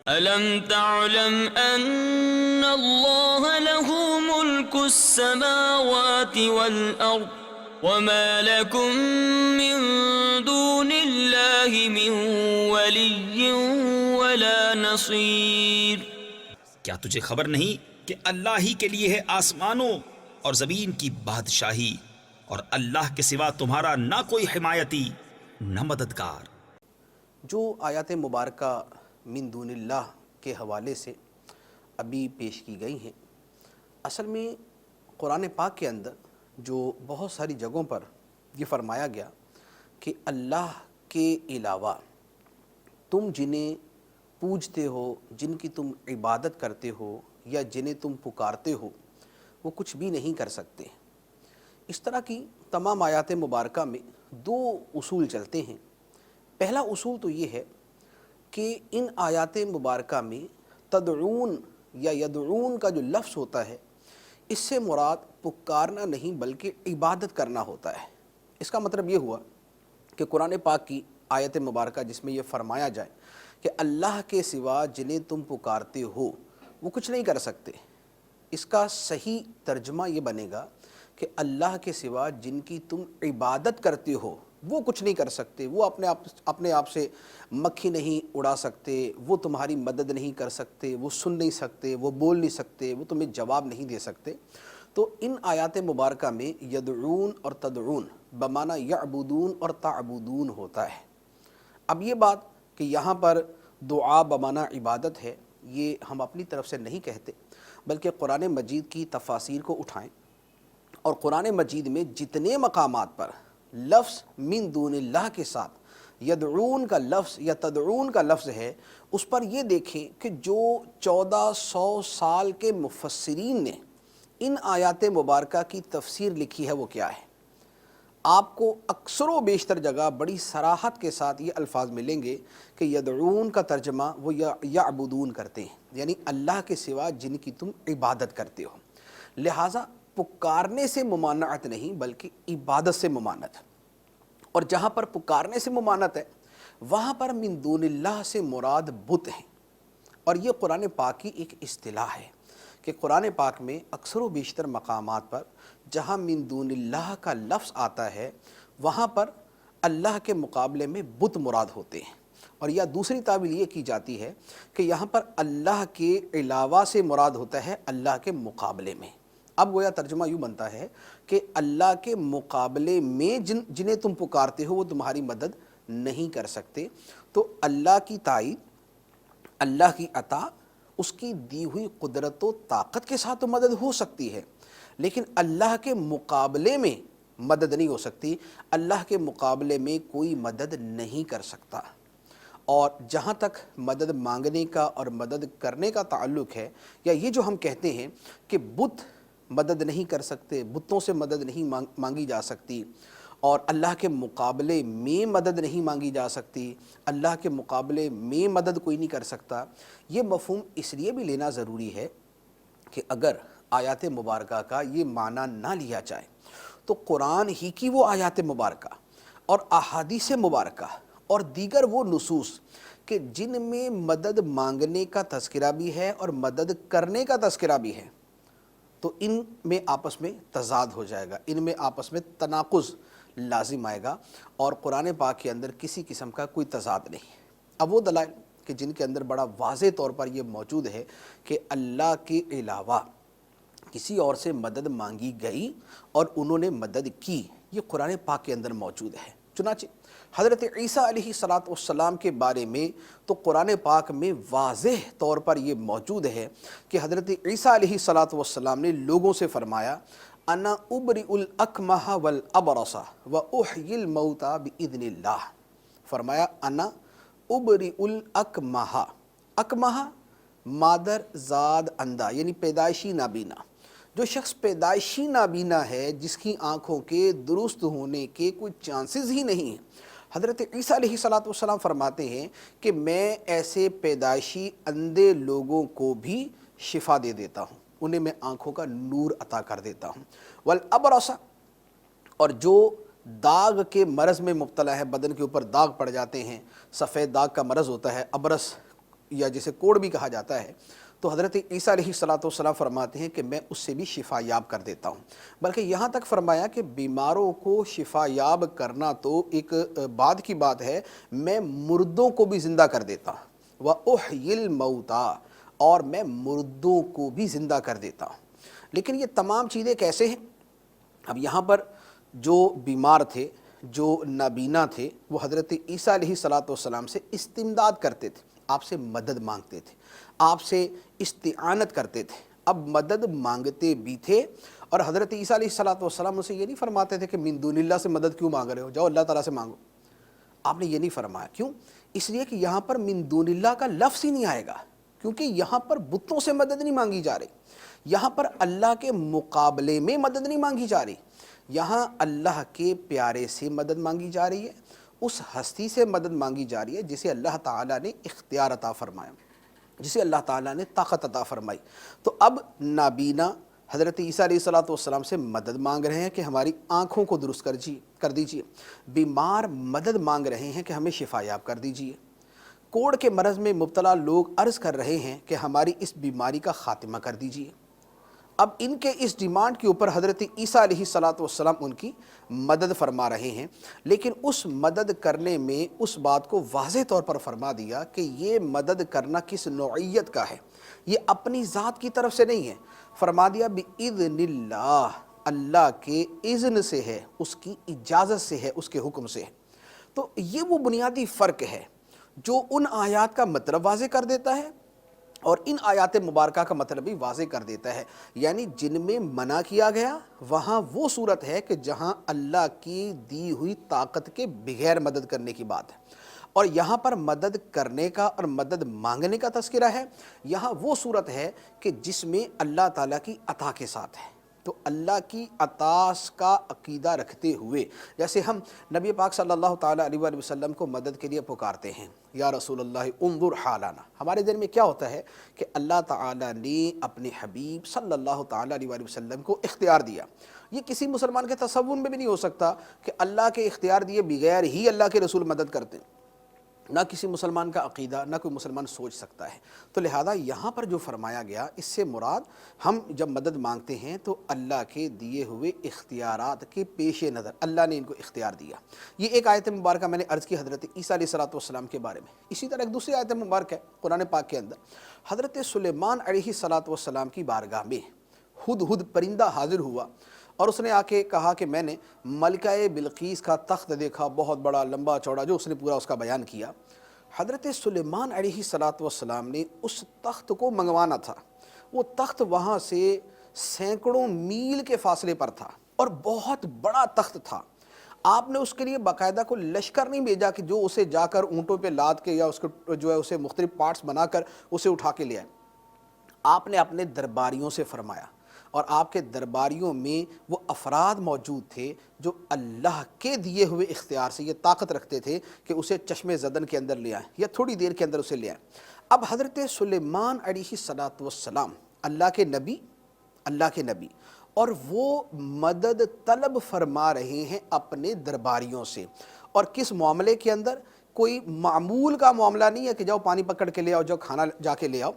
أَلَمْ تَعْلَمْ أَنَّ اللَّهَ لَهُ مُلْكُ السَّمَاوَاتِ وَالْأَرْضِ وَمَا لَكُم مِّن دُونِ اللَّهِ مِن وَلِيٍّ وَلَا نَصِيرٍ۔ کیا تجھے خبر نہیں کہ اللہ ہی کے لیے ہے آسمانوں اور زمین کی بادشاہی، اور اللہ کے سوا تمہارا نہ کوئی حمایتی نہ مددگار۔ جو آیات مبارکہ من دون اللہ کے حوالے سے ابھی پیش کی گئی ہیں، اصل میں قرآن پاک کے اندر جو بہت ساری جگہوں پر یہ فرمایا گیا کہ اللہ کے علاوہ تم جنہیں پوجتے ہو، جن کی تم عبادت کرتے ہو یا جنہیں تم پکارتے ہو، وہ کچھ بھی نہیں کر سکتے۔ اس طرح کی تمام آیات مبارکہ میں دو اصول چلتے ہیں۔ پہلا اصول تو یہ ہے کہ ان آیات مبارکہ میں تدعون یا یدعون کا جو لفظ ہوتا ہے، اس سے مراد پکارنا نہیں بلکہ عبادت کرنا ہوتا ہے۔ اس کا مطلب یہ ہوا کہ قرآن پاک کی آیت مبارکہ جس میں یہ فرمایا جائے کہ اللہ کے سوا جنہیں تم پکارتے ہو وہ کچھ نہیں کر سکتے، اس کا صحیح ترجمہ یہ بنے گا کہ اللہ کے سوا جن کی تم عبادت کرتے ہو وہ کچھ نہیں کر سکتے، وہ اپنے آپ سے مکھی نہیں اڑا سکتے، وہ تمہاری مدد نہیں کر سکتے، وہ سن نہیں سکتے، وہ بول نہیں سکتے، وہ تمہیں جواب نہیں دے سکتے۔ تو ان آیات مبارکہ میں یدعون اور تدعون بمعنی یعبدون اور تعبدون ہوتا ہے۔ اب یہ بات کہ یہاں پر دعا بمعنی عبادت ہے، یہ ہم اپنی طرف سے نہیں کہتے، بلکہ قرآن مجید کی تفاسیر کو اٹھائیں اور قرآن مجید میں جتنے مقامات پر لفظ من دون اللہ کے ساتھ یدعون کا لفظ یا تدعون کا لفظ ہے، اس پر یہ دیکھیں کہ جو 1400 سال کے مفسرین نے ان آیات مبارکہ کی تفسیر لکھی ہے وہ کیا ہے۔ آپ کو اکثر و بیشتر جگہ بڑی صراحت کے ساتھ یہ الفاظ ملیں گے کہ یدعون کا ترجمہ وہ یعبدون کرتے ہیں، یعنی اللہ کے سوا جن کی تم عبادت کرتے ہو۔ لہٰذا پکارنے سے ممانعت نہیں بلکہ عبادت سے ممانعت، اور جہاں پر پکارنے سے ممانعت ہے وہاں پر من دون اللہ سے مراد بت ہیں۔ اور یہ قرآن پاک کی ایک اصطلاح ہے کہ قرآن پاک میں اکثر و بیشتر مقامات پر جہاں من دون اللہ کا لفظ آتا ہے وہاں پر اللہ کے مقابلے میں بت مراد ہوتے ہیں، اور یا دوسری تعبیر یہ کی جاتی ہے کہ یہاں پر اللہ کے علاوہ سے مراد ہوتا ہے اللہ کے مقابلے میں۔ اب گویا ترجمہ یوں بنتا ہے کہ اللہ کے مقابلے میں جنہیں تم پکارتے ہو وہ تمہاری مدد نہیں کر سکتے۔ تو اللہ کی تائید، اللہ کی عطا، اس کی دی ہوئی قدرت و طاقت کے ساتھ تو مدد ہو سکتی ہے، لیکن اللہ کے مقابلے میں مدد نہیں ہو سکتی، اللہ کے مقابلے میں کوئی مدد نہیں کر سکتا۔ اور جہاں تک مدد مانگنے کا اور مدد کرنے کا تعلق ہے، یا یہ جو ہم کہتے ہیں کہ بت مدد نہیں کر سکتے، بتوں سے مدد نہیں مانگی جا سکتی، اور اللہ کے مقابلے میں مدد نہیں مانگی جا سکتی، اللہ کے مقابلے میں مدد کوئی نہیں کر سکتا، یہ مفہوم اس لیے بھی لینا ضروری ہے کہ اگر آیات مبارکہ کا یہ معنی نہ لیا جائے تو قرآن ہی کی وہ آیات مبارکہ اور احادیث مبارکہ اور دیگر وہ نصوص کہ جن میں مدد مانگنے کا تذکرہ بھی ہے اور مدد کرنے کا تذکرہ بھی ہے، تو ان میں آپس میں تضاد ہو جائے گا، ان میں آپس میں تناقض لازم آئے گا، اور قرآن پاک کے اندر کسی قسم کا کوئی تضاد نہیں۔ اب وہ دلائل کہ جن کے اندر بڑا واضح طور پر یہ موجود ہے کہ اللہ کے علاوہ کسی اور سے مدد مانگی گئی اور انہوں نے مدد کی، یہ قرآن پاک کے اندر موجود ہے۔ چنانچہ حضرت عیسیٰ علیہ السلام کے بارے میں تو قرآن پاک میں واضح طور پر یہ موجود ہے کہ حضرت عیسیٰ علیہ السلام نے لوگوں سے فرمایا انا ابرئ الاکمہ والابرص واحیی الموتى باذن اللہ، فرمایا انا ابرئ الاکمہ، اکمہ مادر زاد اندھا یعنی پیدائشی نابینا، جو شخص پیدائشی نابینا ہے جس کی آنکھوں کے درست ہونے کے کوئی چانسز ہی نہیں ہیں، حضرت عیسیٰ علیہ السلام فرماتے ہیں کہ میں ایسے پیدائشی اندھے لوگوں کو بھی شفا دے دیتا ہوں، انہیں میں آنکھوں کا نور عطا کر دیتا ہوں۔ والابرص، اور جو داغ کے مرض میں مبتلا ہے، بدن کے اوپر داغ پڑ جاتے ہیں، سفید داغ کا مرض ہوتا ہے، ابرص یا جسے کوڑ بھی کہا جاتا ہے، تو حضرت عیسیٰ علیہ السلام فرماتے ہیں کہ میں اس سے بھی شفا یاب کر دیتا ہوں۔ بلکہ یہاں تک فرمایا کہ بیماروں کو شفا یاب کرنا تو ایک بعد کی بات ہے، میں مردوں کو بھی زندہ کر دیتا ہوں، وَأُحْيِي الْمَوْتَى، اور میں مردوں کو بھی زندہ کر دیتا ہوں۔ لیکن یہ تمام چیزیں کیسے ہیں؟ اب یہاں پر جو بیمار تھے، جو نابینا تھے، وہ حضرت عیسیٰ علیہ السلام سے استمداد کرتے تھے، آپ سے مدد مانگتے تھے، آپ سے استعانت کرتے تھے۔ اب مدد مانگتے بھی تھے، اور حضرت عیسیٰ علیہ السلام اسے یہ نہیں فرماتے تھے کہ من دون اللہ سے مدد کیوں مانگ رہے ہو، جاؤ اللہ تعالیٰ سے مانگو۔ آپ نے یہ نہیں فرمایا، کیوں؟ اس لیے کہ یہاں پر من دون اللہ کا لفظ ہی نہیں آئے گا، کیونکہ یہاں پر بتوں سے مدد نہیں مانگی جا رہی، یہاں پر اللہ کے مقابلے میں مدد نہیں مانگی جا رہی، یہاں اللہ کے پیارے سے مدد مانگی جا رہی ہے، اس ہستی سے مدد مانگی جا رہی ہے جسے اللہ تعالیٰ نے اختیار عطا فرمایا، جسے اللہ تعالیٰ نے طاقت عطا فرمائی۔ تو اب نابینا حضرت عیسیٰ علیہ السلام سے مدد مانگ رہے ہیں کہ ہماری آنکھوں کو درست کر دیجئے، بیمار مدد مانگ رہے ہیں کہ ہمیں شفا یاب کر دیجئے، کوڑ کے مرض میں مبتلا لوگ عرض کر رہے ہیں کہ ہماری اس بیماری کا خاتمہ کر دیجئے۔ اب ان کے اس ڈیمانڈ کے اوپر حضرت عیسیٰ علیہ السلام ان کی مدد فرما رہے ہیں، لیکن اس مدد کرنے میں اس بات کو واضح طور پر فرما دیا کہ یہ مدد کرنا کس نوعیت کا ہے، یہ اپنی ذات کی طرف سے نہیں ہے، فرما دیا بِإِذْنِ اللہ، اللہ کے اذن سے ہے، اس کی اجازت سے ہے، اس کے حکم سے ہے۔ تو یہ وہ بنیادی فرق ہے جو ان آیات کا مطلب واضح کر دیتا ہے اور ان آیات مبارکہ کا مطلب بھی واضح کر دیتا ہے، یعنی جن میں منع کیا گیا وہاں وہ صورت ہے کہ جہاں اللہ کی دی ہوئی طاقت کے بغیر مدد کرنے کی بات ہے، اور یہاں پر مدد کرنے کا اور مدد مانگنے کا تذکرہ ہے، یہاں وہ صورت ہے کہ جس میں اللہ تعالیٰ کی عطا کے ساتھ ہے۔ تو اللہ کی عطا کا عقیدہ رکھتے ہوئے جیسے ہم نبی پاک صلی اللہ تعالیٰ علیہ وآلہ وسلم کو مدد کے لیے پکارتے ہیں، یا رسول اللہ انظر حالنا، ہمارے دل میں کیا ہوتا ہے کہ اللہ تعالیٰ نے اپنے حبیب صلی اللہ تعالیٰ علیہ وآلہ وسلم کو اختیار دیا۔ یہ کسی مسلمان کے تصور میں بھی نہیں ہو سکتا کہ اللہ کے اختیار دیے بغیر ہی اللہ کے رسول مدد کرتے ہیں، نہ کسی مسلمان کا عقیدہ، نہ کوئی مسلمان سوچ سکتا ہے۔ تو لہذا یہاں پر جو فرمایا گیا اس سے مراد ہم جب مدد مانگتے ہیں تو اللہ کے دیے ہوئے اختیارات کے پیش نظر اللہ نے ان کو اختیار دیا۔ یہ ایک آیت مبارکہ میں نے عرض کی حضرت عیسیٰ علیہ السلام کے بارے میں۔ اسی طرح ایک دوسری آیت مبارکہ ہے قرآن پاک کے اندر، حضرت سلیمان علیہ السلام کی بارگاہ میں ہدہد پرندہ حاضر ہوا اور اس نے آ کے کہا کہ میں نے ملکہ بلقیس کا تخت دیکھا، بہت بڑا لمبا چوڑا، جو اس نے پورا اس کا بیان کیا۔ حضرت سلیمان علیہ السلام نے اس تخت کو منگوانا تھا، وہ تخت وہاں سے سینکڑوں میل کے فاصلے پر تھا اور بہت بڑا تخت تھا۔ آپ نے اس کے لیے باقاعدہ کو لشکر نہیں بھیجا کہ جو اسے جا کر اونٹوں پہ لاد کے یا اس کو جو ہے اسے مختلف پارٹس بنا کر اسے اٹھا کے لے آئے۔ آپ نے اپنے درباریوں سے فرمایا، اور آپ کے درباریوں میں وہ افراد موجود تھے جو اللہ کے دیے ہوئے اختیار سے یہ طاقت رکھتے تھے کہ اسے چشم زدن کے اندر لے آئیں یا تھوڑی دیر کے اندر اسے لے آئیں۔ اب حضرت سلیمان علیہ السلام اللہ کے نبی اور وہ مدد طلب فرما رہے ہیں اپنے درباریوں سے، اور کس معاملے کے اندر؟ کوئی معمول کا معاملہ نہیں ہے کہ جاؤ پانی پکڑ کے لے آؤ، جاؤ کھانا جا کے لے آؤ،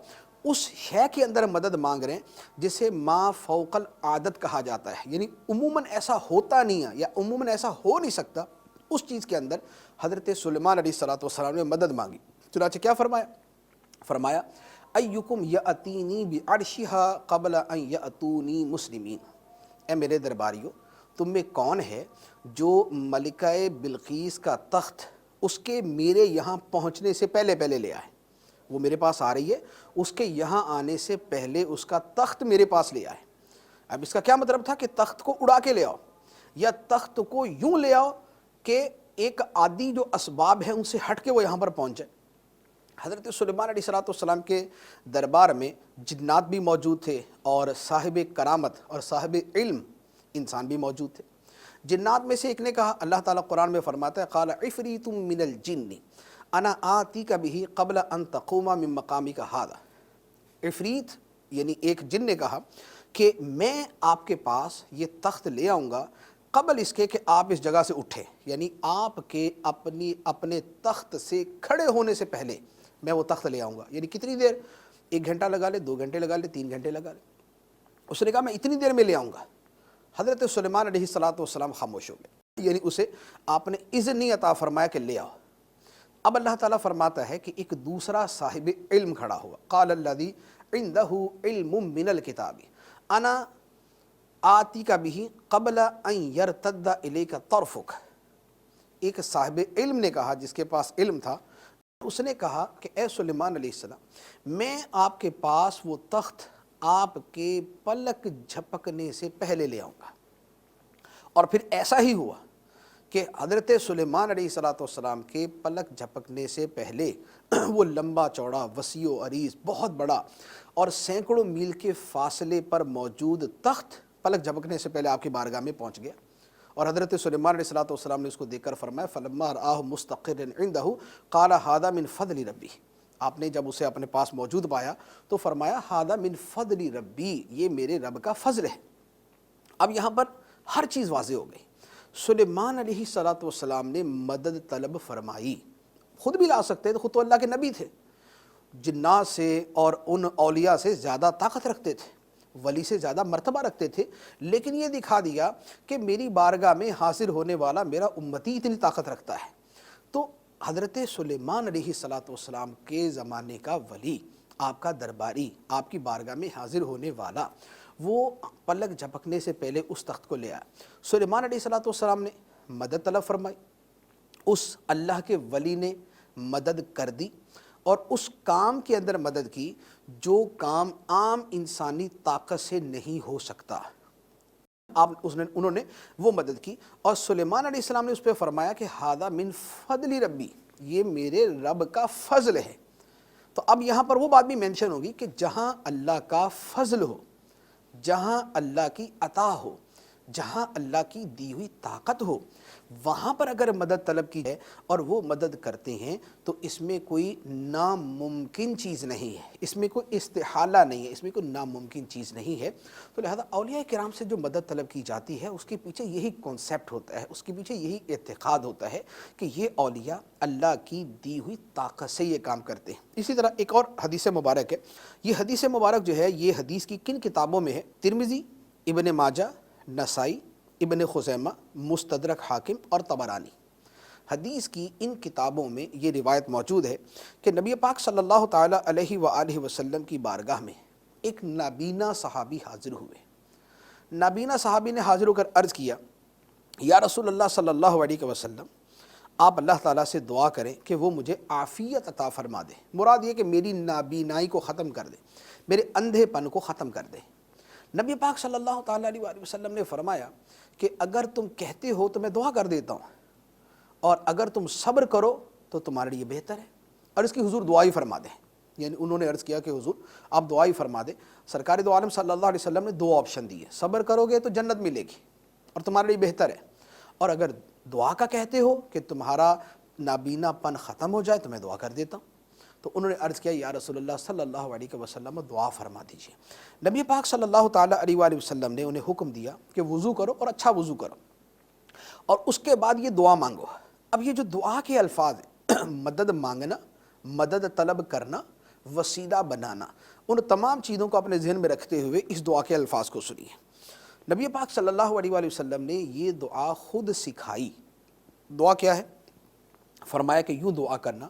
اس شے کے اندر مدد مانگ رہے ہیں جسے ما فوق العادت کہا جاتا ہے، یعنی عموماً ایسا ہوتا نہیں ہے یا عموماً ایسا ہو نہیں سکتا، اس چیز کے اندر حضرت سلیمان علیہ السلام نے مدد مانگی۔ چنانچہ کیا فرمایا ایکم یاتینی بعرشھا قبل ان یاتونی مسلمین، اے میرے درباریوں تم میں کون ہے جو ملکہ بلقیس کا تخت اس کے میرے یہاں پہنچنے سے پہلے لے آئے؟ وہ میرے پاس آ رہی ہے، اس کے یہاں آنے سے پہلے اس کا تخت میرے پاس لے آئے۔ اب اس کا کیا مطلب تھا کہ تخت کو اڑا کے لے آؤ، یا تخت کو یوں لے آؤ کہ ایک عادی جو اسباب ہیں ان سے ہٹ کے وہ یہاں پر پہنچ جائے۔ حضرت سلیمان علیہ السلام کے دربار میں جنات بھی موجود تھے اور صاحب کرامت اور صاحب علم انسان بھی موجود تھے۔ جنات میں سے ایک نے کہا، اللہ تعالیٰ قرآن میں فرماتا ہے قال عفریت من الجن انا آتیک بہ قبل ان تقوم من مقامک ھذا، عفریت یعنی ایک جن نے کہا کہ میں آپ کے پاس یہ تخت لے آؤں گا قبل اس کے کہ آپ اس جگہ سے اٹھیں، یعنی آپ کے اپنے تخت سے کھڑے ہونے سے پہلے میں وہ تخت لے آؤں گا۔ یعنی کتنی دیر؟ 1 گھنٹہ لگا لے، 2 گھنٹے لگا لے، 3 گھنٹے لگا لے۔ اس نے کہا میں اتنی دیر میں لے آؤں گا۔ حضرت سلیمان علیہ السلام خاموش ہو گئے، یعنی اسے آپ نے اذن نہیں عطا فرمایا کہ لے آؤ۔ اب اللہ تعالیٰ فرماتا ہے کہ ایک دوسرا صاحب علم کھڑا ہوا، قال الذی عندہ علم من الکتاب انا آتیک بہ قبل ان یرتد الیک طرفک، ایک صاحب علم نے کہا جس کے پاس علم تھا، اس نے کہا کہ اے سلیمان علیہ السلام میں آپ کے پاس وہ تخت آپ کے پلک جھپکنے سے پہلے لے آؤں گا۔ اور پھر ایسا ہی ہوا کہ حضرت سلیمان علیہ السلام کے پلک جھپکنے سے پہلے وہ لمبا چوڑا وسیع و عریض بہت بڑا اور سینکڑوں میل کے فاصلے پر موجود تخت پلک جھپکنے سے پہلے آپ کی بارگاہ میں پہنچ گیا۔ اور حضرت سلیمان علیہ السلام نے اس کو دیکھ کر فرمایا فلما رآہ مستقرا عندہ قال ھذا من فضل ربی، آپ نے جب اسے اپنے پاس موجود پایا تو فرمایا ہادہ من فضل ربی، یہ میرے رب کا فضل ہے۔ اب یہاں پر ہر چیز واضح ہو گئی۔ سلیمان علیہ السلام نے مدد طلب فرمائی، خود بھی لا سکتے تھے، خود تو اللہ کے نبی تھے، جنات سے اور ان اولیاء سے زیادہ طاقت رکھتے تھے، ولی سے زیادہ مرتبہ رکھتے تھے، لیکن یہ دکھا دیا کہ میری بارگاہ میں حاضر ہونے والا میرا امتی اتنی طاقت رکھتا ہے۔ تو حضرت سلیمان علیہ السلام کے زمانے کا ولی، آپ کا درباری، آپ کی بارگاہ میں حاضر ہونے والا، وہ پلک جھپکنے سے پہلے اس تخت کو لے آیا۔ سلیمان علیہ السلام نے مدد طلب فرمائی، اس اللہ کے ولی نے مدد کر دی اور اس کام کے اندر مدد کی جو کام عام انسانی طاقت سے نہیں ہو سکتا، انہوں نے وہ مدد کی، اور سلیمان علیہ السلام نے اس پہ فرمایا کہ ہادہ من فضل ربی، یہ میرے رب کا فضل ہے۔ تو اب یہاں پر وہ بات بھی مینشن ہوگی کہ جہاں اللہ کا فضل ہو، جہاں اللہ کی عطا ہو، جہاں اللہ کی دی ہوئی طاقت ہو، وہاں پر اگر مدد طلب کی ہے اور وہ مدد کرتے ہیں تو اس میں کوئی ناممکن چیز نہیں ہے، اس میں کوئی استحالہ نہیں ہے، اس میں کوئی ناممکن چیز نہیں ہے۔ تو لہذا اولیاء کرام سے جو مدد طلب کی جاتی ہے اس کے پیچھے یہی کانسیپٹ ہوتا ہے، اس کے پیچھے یہی اعتقاد ہوتا ہے کہ یہ اولیاء اللہ کی دی ہوئی طاقت سے یہ کام کرتے ہیں۔ اسی طرح ایک اور حدیث مبارک ہے، یہ حدیث مبارک جو ہے یہ حدیث کی کن کتابوں میں ہے؟ ترمذی، ابن ماجہ، نسائی، ابن خزیمہ، مستدرک حاکم اور طبرانی۔ حدیث کی ان کتابوں میں یہ روایت موجود ہے کہ نبی پاک صلی اللہ تعالیٰ علیہ وآلہ وسلم کی بارگاہ میں ایک نابینا صحابی حاضر ہوئے۔ نابینا صحابی نے حاضر ہو کر عرض کیا، یا رسول اللہ صلی اللہ علیہ وسلم، آپ اللہ تعالیٰ سے دعا کریں کہ وہ مجھے عافیت عطا فرما دے، مراد یہ کہ میری نابینائی کو ختم کر دے، میرے اندھے پن کو ختم کر دے۔ نبی پاک صلی اللہ تعالیٰ علیہ وآلہ وسلم نے فرمایا کہ اگر تم کہتے ہو تو میں دعا کر دیتا ہوں، اور اگر تم صبر کرو تو تمہارے لیے بہتر ہے، اور اس کی حضور دعا ہی فرما دیں۔ یعنی انہوں نے عرض کیا کہ حضور آپ دعا ہی فرما دیں۔ سرکار دو عالم صلی اللہ علیہ وسلم نے دو آپشن دیے، صبر کرو گے تو جنت ملے گی اور تمہارے لیے بہتر ہے، اور اگر دعا کا کہتے ہو کہ تمہارا نابینا پن ختم ہو جائے تو میں دعا کر دیتا ہوں۔ تو انہوں نے عرض کیا یا رسول اللہ صلی اللہ علیہ وسلم دعا فرما دیجیے۔ نبی پاک صلی اللہ تعالیٰ علیہ وآلہ وسلم نے انہیں حکم دیا کہ وضو کرو اور اچھا وضو کرو، اور اس کے بعد یہ دعا مانگو۔ اب یہ جو دعا کے الفاظ ہیں، مدد مانگنا، مدد طلب کرنا، وسیلہ بنانا، ان تمام چیزوں کو اپنے ذہن میں رکھتے ہوئے اس دعا کے الفاظ کو سنیے۔ نبی پاک صلی اللہ علیہ وآلہ وسلم نے یہ دعا خود سکھائی۔ دعا کیا ہے؟ فرمایا کہ یوں دعا کرنا،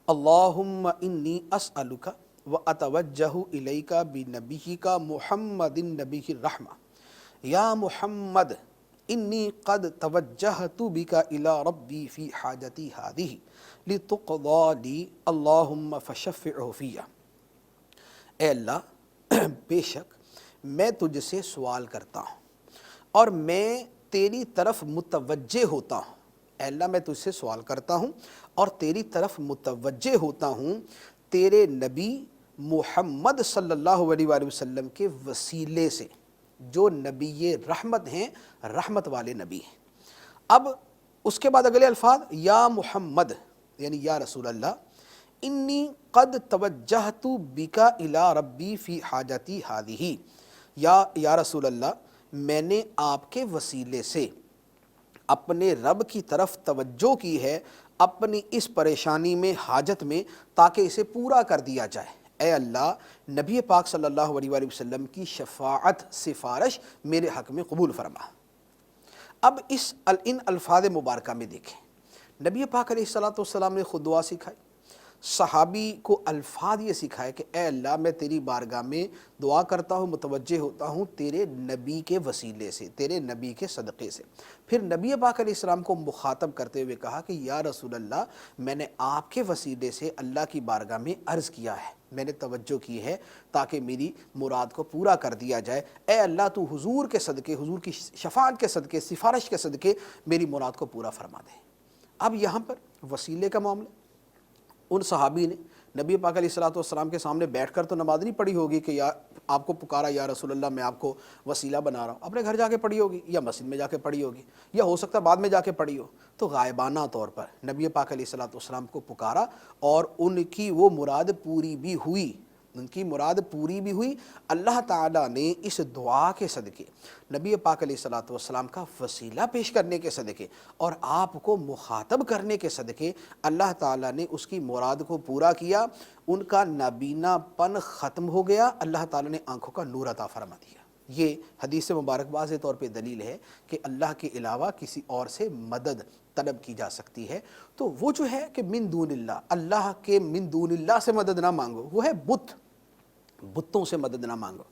اللہم انی اسألک واتوجہ الیک بنبیک محمد النبی الرحمہ، یا محمد انی قد توجہت بک الی ربی فی حاجتی ہذہ لتقضی لی اللہم فشفعہ فیہ۔ اے اللہ، بے شک میں تجھ سے سوال کرتا ہوں اور میں تیری طرف متوجہ ہوتا ہوں۔ اے اللہ میں تجھ سے سوال کرتا ہوں اور تیری طرف متوجہ ہوتا ہوں تیرے نبی محمد صلی اللہ علیہ وآلہ وسلم کے وسیلے سے، جو نبی رحمت ہیں، رحمت والے نبی ہیں۔ اب اس کے بعد اگلے الفاظ، یا محمد یعنی یا رسول اللہ، انی قد توجہت بک الی ربی فی حاجتی ہذہ، یا رسول اللہ میں نے آپ کے وسیلے سے اپنے رب کی طرف توجہ کی ہے اپنی اس پریشانی میں، حاجت میں، تاکہ اسے پورا کر دیا جائے۔ اے اللہ، نبی پاک صلی اللہ علیہ وآلہ وسلم کی شفاعت، سفارش میرے حق میں قبول فرما۔ اب ان الفاظ مبارکہ میں دیکھیں، نبی پاک علیہ السلام نے خود دعا سکھائی، صحابی کو الفاظ یہ سکھائے کہ اے اللہ میں تیری بارگاہ میں دعا کرتا ہوں، متوجہ ہوتا ہوں تیرے نبی کے وسیلے سے، تیرے نبی کے صدقے سے۔ پھر نبی پاک علیہ السلام کو مخاطب کرتے ہوئے کہا کہ یا رسول اللہ میں نے آپ کے وسیلے سے اللہ کی بارگاہ میں عرض کیا ہے، میں نے توجہ کی ہے تاکہ میری مراد کو پورا کر دیا جائے۔ اے اللہ تو حضور کے صدقے، حضور کی شفاعت کے صدقے، سفارش کے صدقے میری مراد کو پورا فرما دے۔ اب یہاں پر وسیلے کا معاملہ، ان صحابی نے نبی پاک علیہ السلام کے سامنے بیٹھ کر تو نماز نہیں پڑھی ہوگی کہ یا آپ کو پکارا یا رسول اللہ میں آپ کو وسیلہ بنا رہا ہوں، اپنے گھر جا کے پڑھی ہوگی یا مسجد میں جا کے پڑھی ہوگی یا ہو سکتا ہے بعد میں جا کے پڑھی ہو، تو غائبانہ طور پر نبی پاک علیہ الصلوۃ والسلام کو پکارا اور ان کی وہ مراد پوری بھی ہوئی، ان کی مراد پوری بھی ہوئی۔ اللہ تعالیٰ نے اس دعا کے صدقے، نبی پاک علیہ الصلوۃ والسلام کا وسیلہ پیش کرنے کے صدقے اور آپ کو مخاطب کرنے کے صدقے اللہ تعالیٰ نے اس کی مراد کو پورا کیا، ان کا نابینا پن ختم ہو گیا، اللہ تعالیٰ نے آنکھوں کا نور عطا فرما دیا۔ یہ حدیث مبارک واضح طور پہ دلیل ہے کہ اللہ کے علاوہ کسی اور سے مدد طلب کی جا سکتی ہے۔ تو وہ جو ہے کہ من دون اللہ، اللہ کے من دون اللہ سے مدد نہ مانگو، وہ ہے بت، بتوں سے مدد نہ مانگو،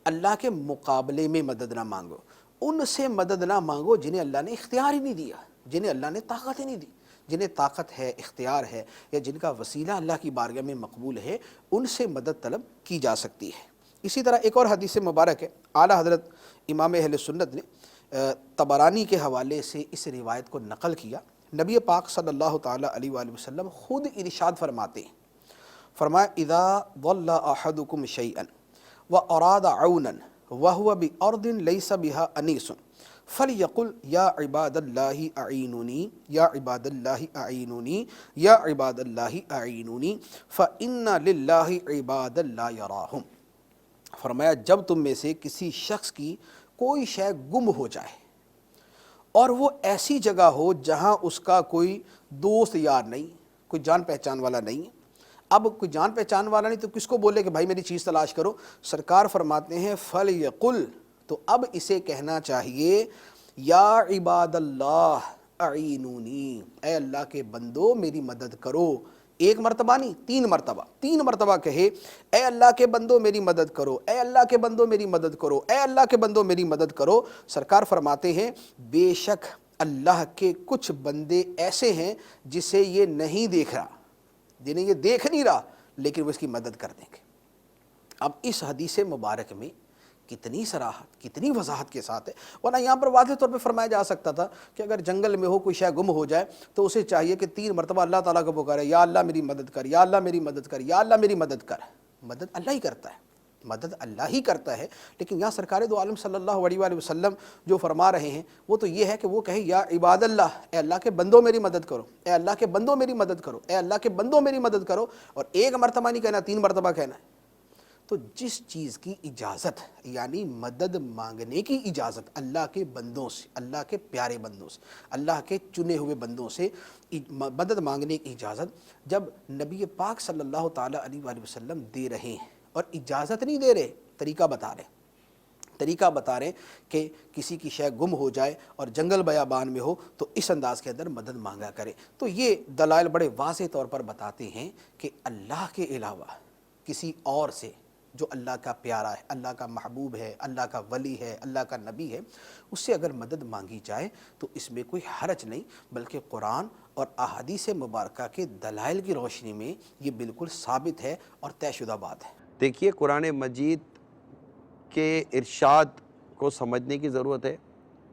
اللہ کے مقابلے میں مدد نہ مانگو، ان سے مدد نہ مانگو جنہیں اللہ نے اختیار ہی نہیں دیا، جنہیں اللہ نے طاقت ہی نہیں دی۔ جنہیں طاقت ہے، اختیار ہے، یا جن کا وسیلہ اللہ کی بارگاہ میں مقبول ہے، ان سے مدد طلب کی جا سکتی ہے۔ اسی طرح ایک اور حدیث مبارک ہے، اعلیٰ حضرت امام اہل سنت نے طبرانی کے حوالے سے اس روایت کو نقل کیا۔ نبی پاک صلی اللہ تعالیٰ علیہ وآلہ وسلم خود ارشاد فرماتے ہیں، فرمایا اذا ضل احدکم شیئا واراد عونا وهو بارض ليس بها انیس فلیقل یا عباد اللہ اعینونی یا عباد اللہ اعینونی یا عباد اللہ اعینونی فإن للہ عبادا لا یراہم۔ فرمایا جب تم میں سے کسی شخص کی کوئی شے گم ہو جائے اور وہ ایسی جگہ ہو جہاں اس کا کوئی دوست یار نہیں، کوئی جان پہچان والا نہیں، اب کوئی جان پہچان والا نہیں تو کس کو بولے کہ بھائی میری چیز تلاش کرو؟ سرکار فرماتے ہیں فَلْيَقُلْ، تو اب اسے کہنا چاہیے یا عباد اللہ اعینونی، اے اللہ کے بندو میری مدد کرو۔ ایک مرتبہ نہیں، تین مرتبہ کہے اے اللہ کے بندو میری مدد کرو، اے اللہ کے بندو میری مدد کرو، اے اللہ کے بندو میری مدد کرو۔ سرکار فرماتے ہیں بے شک اللہ کے کچھ بندے ایسے ہیں جسے یہ نہیں دیکھ رہا، جنہیں یہ دیکھ نہیں رہا، لیکن وہ اس کی مدد کر دیں گے۔ اب اس حدیث مبارک میں کتنی صراحت، کتنی وضاحت کے ساتھ ہے، ورنہ یہاں پر واضح طور پہ فرمایا جا سکتا تھا کہ اگر جنگل میں ہو کوئی شے گم ہو جائے تو اسے چاہیے کہ 3 مرتبہ اللہ تعالیٰ کو پکارے، یا اللہ میری مدد کر، یا اللہ میری مدد کر، یا اللہ میری مدد کر۔ مدد اللہ ہی کرتا ہے، مدد اللہ ہی کرتا ہے، لیکن یہاں سرکار دو عالم صلی اللہ علیہ وآلہ وسلم جو فرما رہے ہیں وہ تو یہ ہے کہ وہ کہے یا عباد اللہ، اے اللہ کے بندوں میری مدد کرو، اے اللہ کے بندوں میری مدد کرو، اے اللہ کے بندوں میری مدد کرو، اور ایک مرتبہ نہیں کہنا، 3 مرتبہ کہنا ہے۔ تو جس چیز کی اجازت یعنی مدد مانگنے کی اجازت اللہ کے بندوں سے، اللہ کے پیارے بندوں سے، اللہ کے چنے ہوئے بندوں سے مدد مانگنے کی اجازت جب نبی پاک صلی اللہ تعالیٰ علیہ وآلہ وسلم دے رہے ہیں، اور اجازت نہیں دے رہے، طریقہ بتا رہے کہ کسی کی شے گم ہو جائے اور جنگل بیابان میں ہو تو اس انداز کے اندر مدد مانگا کرے۔ تو یہ دلائل بڑے واضح طور پر بتاتے ہیں کہ اللہ کے علاوہ کسی اور سے جو اللہ کا پیارا ہے، اللہ کا محبوب ہے، اللہ کا ولی ہے، اللہ کا نبی ہے، اس سے اگر مدد مانگی جائے تو اس میں کوئی حرج نہیں، بلکہ قرآن اور احادیث مبارکہ کے دلائل کی روشنی میں یہ بالکل ثابت ہے اور طے شدہ بات ہے۔ دیکھیے قرآن مجید کے ارشاد کو سمجھنے کی ضرورت ہے،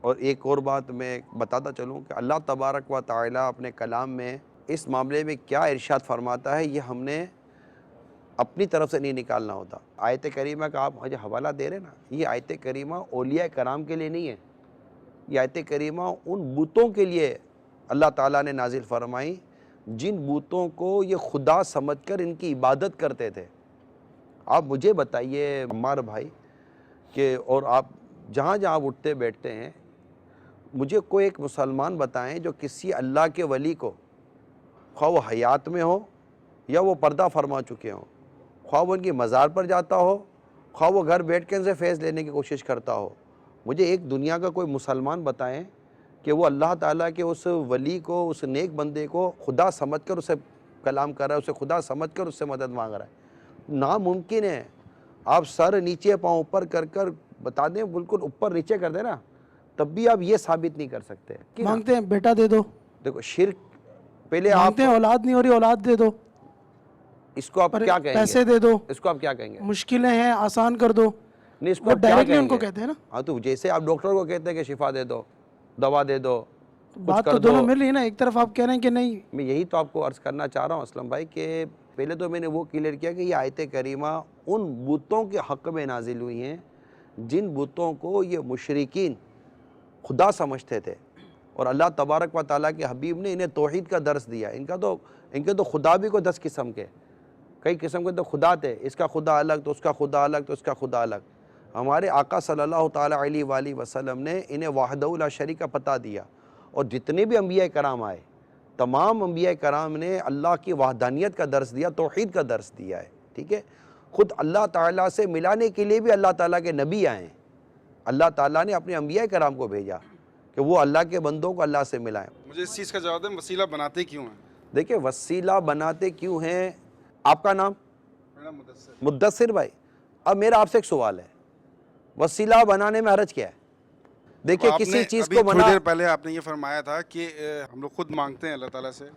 اور ایک اور بات میں بتاتا چلوں کہ اللہ تبارک و تعالیٰ اپنے کلام میں اس معاملے میں کیا ارشاد فرماتا ہے یہ ہم نے اپنی طرف سے نہیں نکالنا ہوتا۔ آیت کریمہ کا آپ مجھے حوالہ دے رہے نا، یہ آیت کریمہ اولیاء کرام کے لیے نہیں ہے، یہ آیت کریمہ ان بتوں کے لیے اللہ تعالیٰ نے نازل فرمائی جن بتوں کو یہ خدا سمجھ کر ان کی عبادت کرتے تھے۔ آپ مجھے بتائیے عمار بھائی کہ اور آپ جہاں جہاں اٹھتے بیٹھتے ہیں، مجھے کوئی ایک مسلمان بتائیں جو کسی اللہ کے ولی کو، خواہ وہ حیات میں ہو یا وہ پردہ فرما چکے ہوں، خواہ وہ ان کی مزار پر جاتا ہو، خواہ وہ گھر بیٹھ کے ان سے فیض لینے کی کوشش کرتا ہو، مجھے ایک دنیا کا کوئی مسلمان بتائیں کہ وہ اللہ تعالیٰ کے اس ولی کو، اس نیک بندے کو خدا سمجھ کر اسے کلام کر رہا ہے، اسے خدا سمجھ کر اس سے مدد مانگ رہا ہے۔ ناممکن ہے۔ آپ سر نیچے پاؤں اوپر کر کر بتا دیں، بالکل اوپر نیچے کر دیں نا، تب بھی آپ یہ ثابت نہیں کر سکتے۔ مانگتے ہیں بیٹا دے دو، دیکھو شرک پہلے آپ مانگتے ہیں اولاد نہیں ہو رہی، اولاد دے دو، اس کو آپ کیا کہیں گے؟ پیسے دے دو، اس کو آپ کیا کہیں گے؟ مشکلیں ہیں آسان کر دو، نہیں اس کو وہ آپ کیا ڈائریکٹلی کہیں ان کو گے؟ کہتے ہیں نا۔ ہاں تو جیسے آپ ڈاکٹر کو کہتے ہیں کہ شفا دے دو، دوا دے دو، بات تو دونوں مل رہی ہے نا، ایک طرف آپ کہہ رہے ہیں کہ نہیں۔ میں یہی تو آپ کو عرض کرنا چاہ رہا ہوں اسلم بھائی کہ پہلے تو میں نے وہ کلیئر کیا کہ یہ آیت کریمہ ان بتوں کے حق میں نازل ہوئی ہیں جن بتوں کو یہ مشرکین خدا سمجھتے تھے، اور اللہ تبارک و تعالیٰ کے حبیب نے انہیں توحید کا درس دیا۔ ان کے تو خدا بھی کوئی 10 قسم کے، کئی قسم کے تو خدا تھے، اس کا خدا الگ تو اس کا خدا الگ تو اس کا خدا الگ۔ ہمارے آقا صلی اللہ تعالیٰ علیہ وآلہ وسلم نے انہیں وحدہ لا شریک کا پتہ دیا، اور جتنے بھی انبیاء کرام آئے تمام انبیاء کرام نے اللہ کی وحدانیت کا درس دیا، توحید کا درس دیا ہے، ٹھیک ہے۔ خود اللہ تعالیٰ سے ملانے کے لیے بھی اللہ تعالیٰ کے نبی آئے ہیں، اللہ تعالیٰ نے اپنے انبیاء کرام کو بھیجا کہ وہ اللہ کے بندوں کو اللہ سے ملائیں۔ مجھے اس چیز کا جواب دیں، وسیلہ بناتے کیوں ہیں؟ دیکھیں وسیلہ بناتے کیوں ہیں، آپ کا نام؟ میرا مدثر۔ مدثر بھائی، اب میرا آپ سے ایک سوال ہے، وسیلہ بنانے میں حرج کیا ہے؟ دیکھیں کسی چیز کو تھوڑی دیر پہلے آپ نے یہ فرمایا تھا کہ ہم لوگ خود مانگتے ہیں اللہ تعالیٰ سے،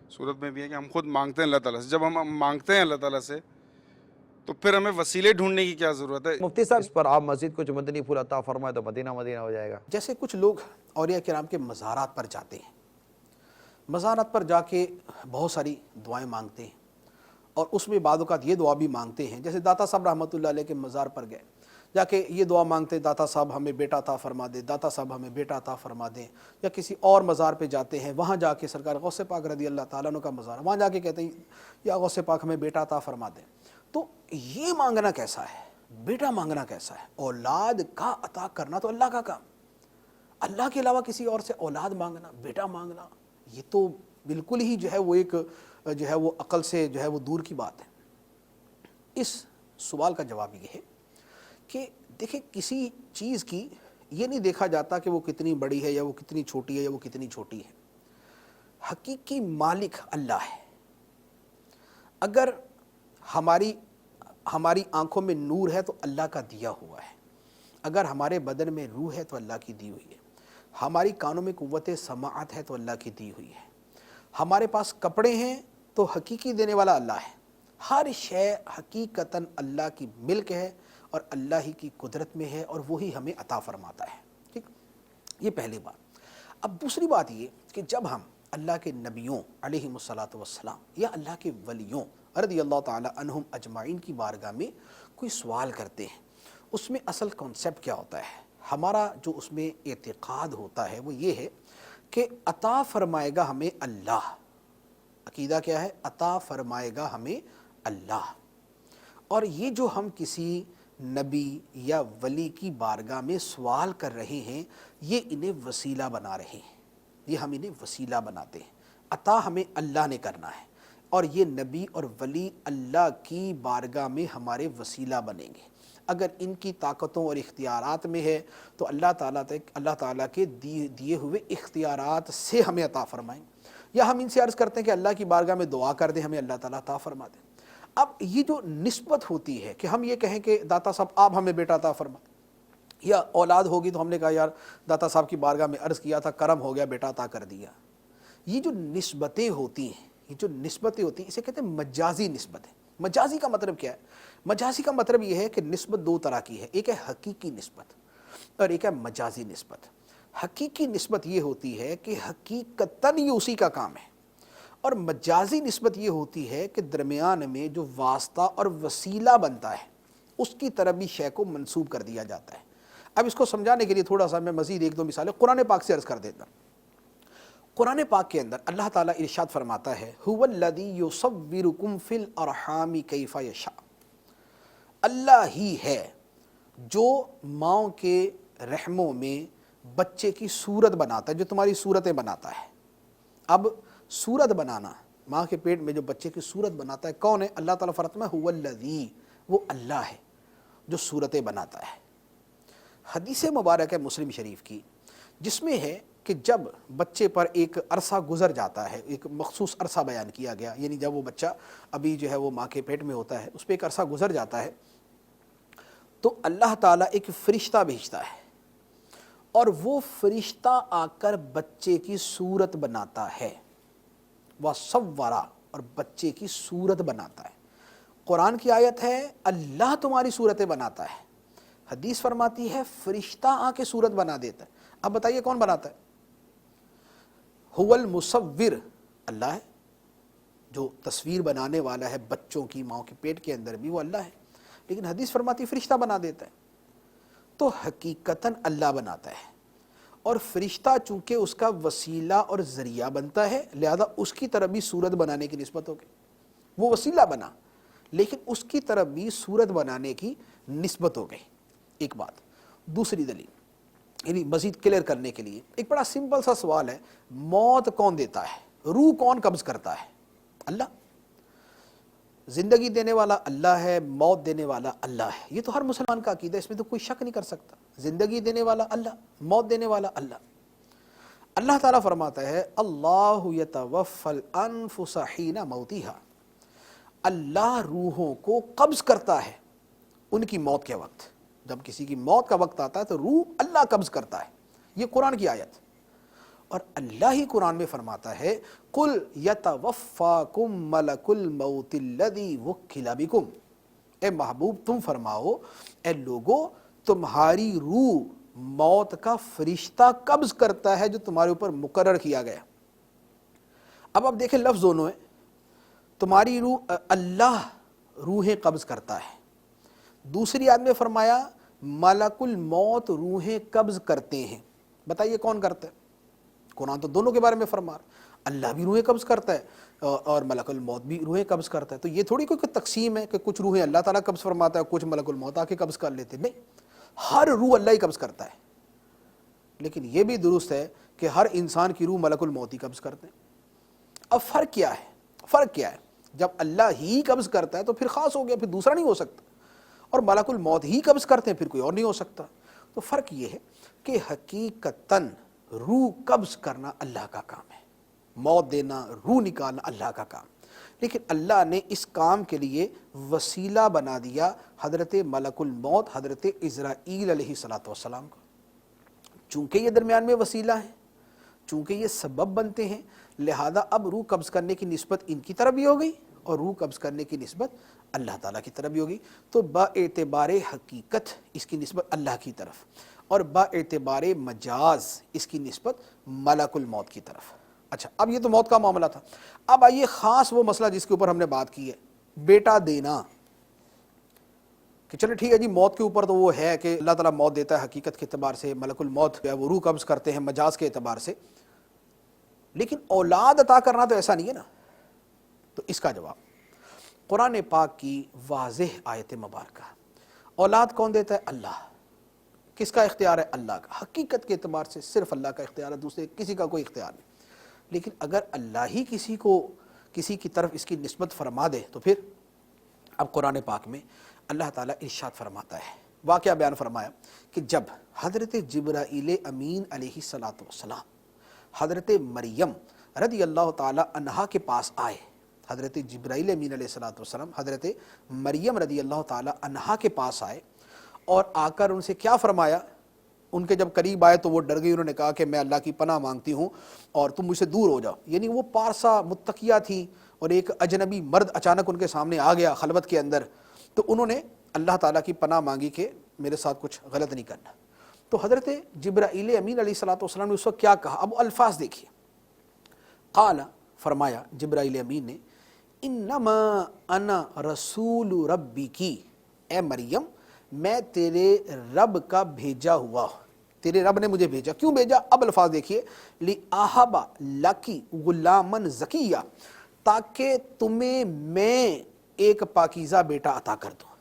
سورت میں بھی ہے کہ ہم خود مانگتے ہیں اللہ تعالیٰ سے۔ جب ہم مانگتے ہیں اللہ تعالیٰ سے تو پھر ہمیں وسیلے ڈھونڈنے کی کیا ضرورت ہے؟ مفتی صاحب اس پر آپ مزید کچھ مدنی پھول عطا فرمائے تو مدینہ مدینہ ہو جائے گا۔ جیسے کچھ لوگ اولیاء کرام کے مزارات پر جاتے ہیں، مزارات پر جا کے بہت ساری دعائیں مانگتے ہیں، اور اس میں بعض اوقات یہ دعا بھی مانگتے ہیں، جیسے داتا صاحب رحمۃ اللہ علیہ کے مزار پر گئے، جا کے یہ دعا مانگتے ہیں داتا صاحب ہمیں بیٹا عطا فرما دے، داتا صاحب ہمیں بیٹا عطا فرما دیں، یا کسی اور مزار پہ جاتے ہیں، وہاں جا کے سرکار غوث پاک رضی اللہ تعالیٰ عنہ کا مزار ہے، وہاں جا کے کہتے ہیں یا غوث پاک ہمیں بیٹا عطا فرما دیں۔ تو یہ مانگنا کیسا ہے؟ بیٹا مانگنا کیسا ہے؟ اولاد کا عطا کرنا تو اللہ کا کام، اللہ کے علاوہ کسی اور سے اولاد مانگنا، بیٹا مانگنا، یہ تو بالکل ہی جو ہے وہ ایک جو ہے وہ عقل سے جو ہے وہ دور کی بات ہے۔ اس سوال کا جواب یہ ہے کہ دیکھیں کسی چیز کی یہ نہیں دیکھا جاتا کہ وہ کتنی بڑی ہے یا وہ کتنی چھوٹی ہے یا وہ کتنی چھوٹی ہے، حقیقی مالک اللہ ہے۔ اگر ہماری آنکھوں میں نور ہے تو اللہ کا دیا ہوا ہے، اگر ہمارے بدن میں روح ہے تو اللہ کی دی ہوئی ہے، ہماری کانوں میں قوت سماعت ہے تو اللہ کی دی ہوئی ہے، ہمارے پاس کپڑے ہیں تو حقیقی دینے والا اللہ ہے۔ ہر شے حقیقتاً اللہ کی ملک ہے اور اللہ ہی کی قدرت میں ہے، اور وہی ہمیں عطا فرماتا ہے، ٹھیک۔ یہ پہلی بات۔ اب دوسری بات یہ کہ جب ہم اللہ کے نبیوں علیہم الصلاۃ والسلام یا اللہ کے ولیوں رضی اللہ تعالی عنہم اجمعین کی بارگاہ میں کوئی سوال کرتے ہیں، اس میں اصل کانسیپٹ کیا ہوتا ہے؟ ہمارا جو اس میں اعتقاد ہوتا ہے وہ یہ ہے کہ عطا فرمائے گا ہمیں اللہ۔ عقیدہ کیا ہے؟ عطا فرمائے گا ہمیں اللہ۔ اور یہ جو ہم کسی نبی یا ولی کی بارگاہ میں سوال کر رہے ہیں، یہ انہیں وسیلہ بنا رہے ہیں، یہ ہم انہیں وسیلہ بناتے ہیں۔ عطا ہمیں اللہ نے کرنا ہے، اور یہ نبی اور ولی اللہ کی بارگاہ میں ہمارے وسیلہ بنیں گے۔ اگر ان کی طاقتوں اور اختیارات میں ہے تو اللہ تعالیٰ کے دیے ہوئے اختیارات سے ہمیں عطا فرمائیں، یا ہم ان سے عرض کرتے ہیں کہ اللہ کی بارگاہ میں دعا کر دیں ہمیں اللہ تعالیٰ عطا فرما دیں۔ اب یہ جو نسبت ہوتی ہے کہ ہم یہ کہیں کہ داتا صاحب آپ ہمیں بیٹا عطا فرمائیں، یا اولاد ہوگی تو ہم نے کہا یار داتا صاحب کی بارگاہ میں عرض کیا تھا کرم ہو گیا بیٹا عطا کر دیا۔ یہ جو نسبتیں ہوتی ہیں اسے کہتے ہیں مجازی نسبت ہے۔ مجازی کا مطلب کیا ہے؟ مجازی کا مطلب یہ ہے کہ نسبت دو طرح کی ہے، ایک ہے حقیقی نسبت اور ایک ہے مجازی نسبت۔ حقیقی نسبت یہ ہوتی ہے کہ حقیقتاً یہ اسی کا کام ہے، اور مجازی نسبت یہ ہوتی ہے کہ درمیان میں جو واسطہ اور وسیلہ بنتا ہے اس کی طرف بھی شے کو منسوب کر دیا جاتا ہے۔ اب اس کو سمجھانے کے لیے تھوڑا سا میں مزید ایک دو مثالیں قرآن پاک سے عرض کر دیتا ہوں۔ قرآن پاک کے اندر اللہ تعالیٰ ارشاد فرماتا ہے هو الذی یصورکم فی الارحام کیف یشاء، اللہ ہی ہے جو ماؤں کے رحموں میں بچے کی صورت بناتا ہے، جو تمہاری صورتیں بناتا ہے۔ اب صورت بنانا، ماں کے پیٹ میں جو بچے کی صورت بناتا ہے کون ہے؟ اللہ تعالیٰ فرماتا ہے هو الذی، وہ اللہ ہے جو صورتیں بناتا ہے۔ حدیث مبارک ہے مسلم شریف کی جس میں ہے کہ جب بچے پر ایک عرصہ گزر جاتا ہے، ایک مخصوص عرصہ بیان کیا گیا، یعنی جب وہ بچہ ابھی جو ہے وہ ماں کے پیٹ میں ہوتا ہے اس پہ ایک عرصہ گزر جاتا ہے تو اللہ تعالیٰ ایک فرشتہ بھیجتا ہے، اور وہ فرشتہ آ کر بچے کی صورت بناتا ہے، وَصَوَّرَ، اور بچے کی صورت بناتا ہے۔ قرآن کی آیت ہے اللہ تمہاری صورتیں بناتا ہے، حدیث فرماتی ہے فرشتہ آ کے صورت بنا دیتا ہے۔ اب بتائیے کون بناتا ہے؟ هو المصور، اللہ ہے جو تصویر بنانے والا ہے بچوں کی ماں کے پیٹ کے اندر بھی وہ اللہ ہے، لیکن حدیث فرماتی فرشتہ بنا دیتا ہے، تو حقیقتاً اللہ بناتا ہے، اور فرشتہ چونکہ اس کا وسیلہ اور ذریعہ بنتا ہے لہذا اس کی طرف بھی صورت بنانے کی نسبت ہو گئی، وہ وسیلہ بنا لیکن اس کی طرف بھی صورت بنانے کی نسبت ہو گئی۔ ایک بات، دوسری دلیل یعنی مزید کلیئر کرنے کے لیے ایک بڑا سمپل سا سوال ہے، موت کون دیتا ہے؟ روح کون قبض کرتا ہے؟ اللہ۔ زندگی دینے والا اللہ ہے، موت دینے والا اللہ ہے، یہ تو ہر مسلمان کا عقیدہ ہے، اس میں تو کوئی شک نہیں کر سکتا۔ زندگی دینے والا اللہ، موت دینے والا اللہ۔ اللہ تعالیٰ فرماتا ہے اللہ یتوفی الانفس حین موتها، اللہ روحوں کو قبض کرتا ہے ان کی موت کے وقت۔ جب کسی کی موت کا وقت آتا ہے تو روح اللہ قبض کرتا ہے، یہ قرآن کی آیت۔ اور اللہ ہی قرآن میں فرماتا ہے قل یتوفاکم ملک الموت الذی وکل بکم، اے محبوب تم فرماؤ اے لوگو تمہاری روح موت کا فرشتہ قبض کرتا ہے جو تمہارے اوپر مقرر کیا گیا۔ اب آپ دیکھیں لفظ دونوں ہیں، تمہاری روح اللہ روحیں قبض کرتا ہے، دوسری آیت میں فرمایا ملک الموت روحیں قبض کرتے ہیں۔ بتائیے کون کرتا ہے؟ قرآن تو دونوں کے بارے میں فرما رہا ہے، اللہ بھی روحیں قبض کرتا ہے اور ملک الموت بھی روحیں قبض کرتا ہے۔ تو یہ تھوڑی کوئی تقسیم ہے کہ کچھ روحیں اللہ تعالیٰ قبض فرماتا ہے کچھ ملک الموت آ کے قبض کر لیتے، نہیں، ہر روح اللہ ہی قبض کرتا ہے۔ لیکن یہ بھی درست ہے کہ ہر انسان کی روح ملک الموت ہی قبض کرتے ہیں۔ اب فرق کیا ہے؟ فرق کیا ہے؟ جب اللہ ہی قبض کرتا ہے تو پھر خاص ہو گیا، پھر دوسرا نہیں ہو سکتا، اور ملک الموت ہی قبض کرتے ہیں پھر کوئی اور نہیں ہو سکتا۔ تو فرق یہ ہے کہ حقیقتاً روح قبض کرنا اللہ کا کام ہے، موت دینا، روح نکالنا اللہ کا کام، لیکن اللہ نے اس کام کے لیے وسیلہ بنا دیا حضرت ملک الموت حضرت عزرائیل علیہ السلام کو۔ چونکہ یہ درمیان میں وسیلہ ہے، چونکہ یہ سبب بنتے ہیں، لہذا اب روح قبض کرنے کی نسبت ان کی طرف بھی ہو گئی اور روح قبض کرنے کی نسبت اللہ تعالیٰ کی طرف بھی ہوگی۔ تو با اعتبار حقیقت اس کی نسبت اللہ کی طرف اور با اعتبار مجاز اس کی نسبت ملک الموت کی طرف۔ اچھا، اب یہ تو موت کا معاملہ تھا، اب آئیے خاص وہ مسئلہ جس کے اوپر ہم نے بات کی ہے، بیٹا دینا۔ کہ چلے ٹھیک ہے جی، موت کے اوپر تو وہ ہے کہ اللہ تعالیٰ موت دیتا ہے حقیقت کے اعتبار سے، ملک الموت وہ روح قبض کرتے ہیں مجاز کے اعتبار سے، لیکن اولاد عطا کرنا تو ایسا نہیں ہے نا۔ تو اس کا جواب قرآن پاک کی واضح آیت مبارکہ، اولاد کون دیتا ہے؟ اللہ۔ کس کا اختیار ہے؟ اللہ کا۔ حقیقت کے اعتبار سے صرف اللہ کا اختیار ہے، دوسرے کسی کا کوئی اختیار نہیں۔ لیکن اگر اللہ ہی کسی کی طرف اس کی نسبت فرما دے تو پھر اب قرآن پاک میں اللہ تعالیٰ ارشاد فرماتا ہے، واقعہ بیان فرمایا کہ جب حضرت جبرائیل امین علیہ السلام حضرت مریم رضی اللہ تعالیٰ عنہا کے پاس آئے، حضرت جبرائیل امین علیہ السلام حضرت مریم رضی اللہ تعالیٰ عنہا کے پاس آئے اور آ کر ان سے کیا فرمایا؟ ان کے جب قریب آئے تو وہ ڈر گئی، انہوں نے کہا کہ میں اللہ کی پناہ مانگتی ہوں اور تم مجھ سے دور ہو جاؤ۔ یعنی وہ پارسا متقیہ تھی اور ایک اجنبی مرد اچانک ان کے سامنے آ گیا خلوت کے اندر، تو انہوں نے اللہ تعالیٰ کی پناہ مانگی کہ میرے ساتھ کچھ غلط نہیں کرنا۔ تو حضرت جبرائیل امین علیہ السلام نے اس وقت کیا کہا؟ اب الفاظ دیکھیے، قال فرمایا جبرائیل امین نے انما انا رسول ربکی، اے مریم میں تیرے رب کا بھیجا ہوا ہوں، تیرے رب نے مجھے بھیجا۔ کیوں بھیجا؟ اب الفاظ دیکھیے، لِأَحَبَ لَكِ غُلَامًا زَكِيًّا، تاکہ تمہیں میں ایک پاکیزہ بیٹا عطا کر دوں،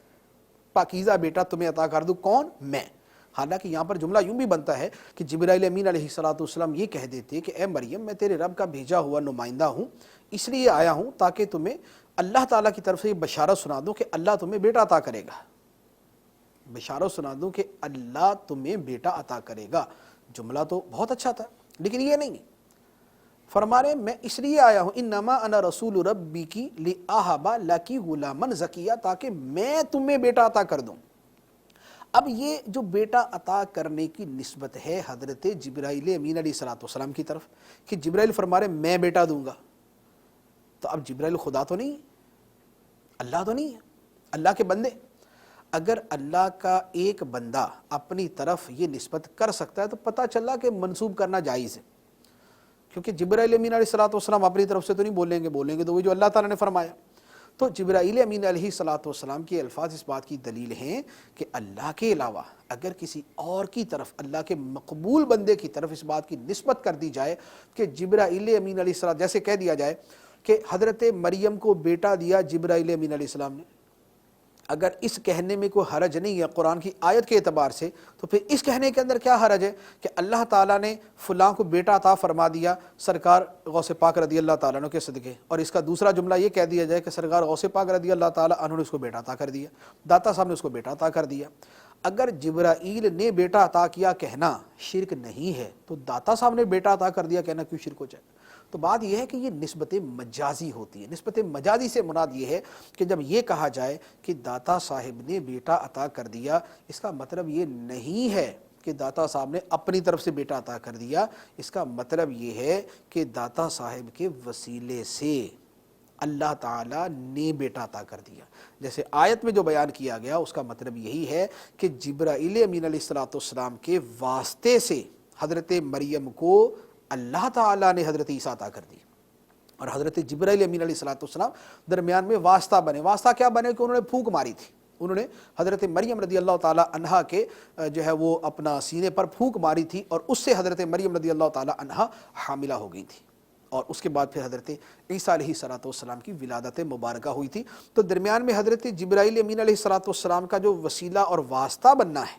پاکیزہ بیٹا تمہیں عطا کر دوں۔ کون؟ میں۔ حالانکہ یہاں پر جملہ یوں بھی بنتا ہے کہ جبرائیل امین علیہ السلام یہ کہہ دیتے کہ اے مریم میں تیرے رب کا بھیجا ہوا نمائندہ ہوں، اس لیے آیا ہوں تاکہ تمہیں اللہ تعالیٰ کی طرف سے یہ بشارت سنا دوں کہ اللہ تمہیں بیٹا عطا کرے گا، بشارت سنا دوں کہ اللہ تمہیں بیٹا عطا کرے گا۔ جملہ تو بہت اچھا تھا، لیکن یہ نہیں، فرما رہے میں اس لیے آیا ہوں انما انا رسول ربک لأحب لک غلاما زکیہ، تاکہ میں تمہیں بیٹا عطا کر دوں۔ اب یہ جو بیٹا عطا کرنے کی نسبت ہے حضرت جبرائیل امین علیہ السلام کی طرف کہ جبرائیل فرما رہے میں بیٹا دوں گا، تو اب جبرائیل خدا تو نہیں ہے، اللہ تو نہیں ہے، اللہ کے بندے۔ اگر اللہ کا ایک بندہ اپنی طرف یہ نسبت کر سکتا ہے تو پتہ چلا کہ منسوب کرنا جائز ہے، کیونکہ جبرائیل امین علیہ السلام اپنی طرف سے تو نہیں بولیں گے تو وہی جو اللہ تعالیٰ نے فرمایا. تو جبرائیل امین علیہ السلام کے الفاظ اس بات کی دلیل ہیں کہ اللہ کے علاوہ اگر کسی اور کی طرف، اللہ کے مقبول بندے کی طرف اس بات کی نسبت کر دی جائے کہ جبرائیل امین علیہ السلام، جیسے کہہ دیا جائے کہ حضرت مریم کو بیٹا دیا جبرائیل امین علیہ السلام نے، اگر اس کہنے میں کوئی حرج نہیں ہے قرآن کی آیت کے اعتبار سے، تو پھر اس کہنے کے اندر کیا حرج ہے کہ اللہ تعالیٰ نے فلاں کو بیٹا عطا فرما دیا سرکار غوث پاک رضی اللہ تعالیٰ عنہ کے صدقے، اور اس کا دوسرا جملہ یہ کہہ دیا جائے کہ سرکار غوث پاک رضی اللہ تعالیٰ عنہ نے اس کو بیٹا عطا کر دیا، داتا صاحب نے اس کو بیٹا عطا کر دیا. اگر جبرائیل نے بیٹا عطا کیا کہنا شرک نہیں ہے تو داتا صاحب نے بیٹا عطا کر دیا کہنا کیوں شرک ہو جائے؟ تو بات یہ ہے کہ یہ نسبت مجازی ہوتی ہے. نسبت مجازی سے مراد یہ ہے کہ جب یہ کہا جائے کہ داتا صاحب نے بیٹا عطا کر دیا، اس کا مطلب یہ نہیں ہے کہ داتا صاحب نے اپنی طرف سے بیٹا عطا کر دیا، اس کا مطلب یہ ہے کہ داتا صاحب کے وسیلے سے اللہ تعالیٰ نے بیٹا عطا کر دیا. جیسے آیت میں جو بیان کیا گیا اس کا مطلب یہی ہے کہ جبرائیل امین علیہ السلام کے واسطے سے حضرت مریم کو اللہ تعالیٰ نے حضرت عیسیٰ عطا کر دی، اور حضرت جبرائیل امین علیہ السلام درمیان میں واسطہ بنے. واسطہ کیا بنے کہ انہوں نے پھونک ماری تھی، انہوں نے حضرت مریم رضی اللہ تعالیٰ عنہا کے جو ہے وہ اپنا سینے پر پھونک ماری تھی، اور اس سے حضرت مریم رضی اللہ تعالیٰ عنہا حاملہ ہو گئی تھی، اور اس کے بعد پھر حضرت عیسیٰ علیہ السلام کی ولادت مبارکہ ہوئی تھی. تو درمیان میں حضرت جبرائیل امین علیہ السلام کا جو وسیلہ اور واسطہ بننا ہے،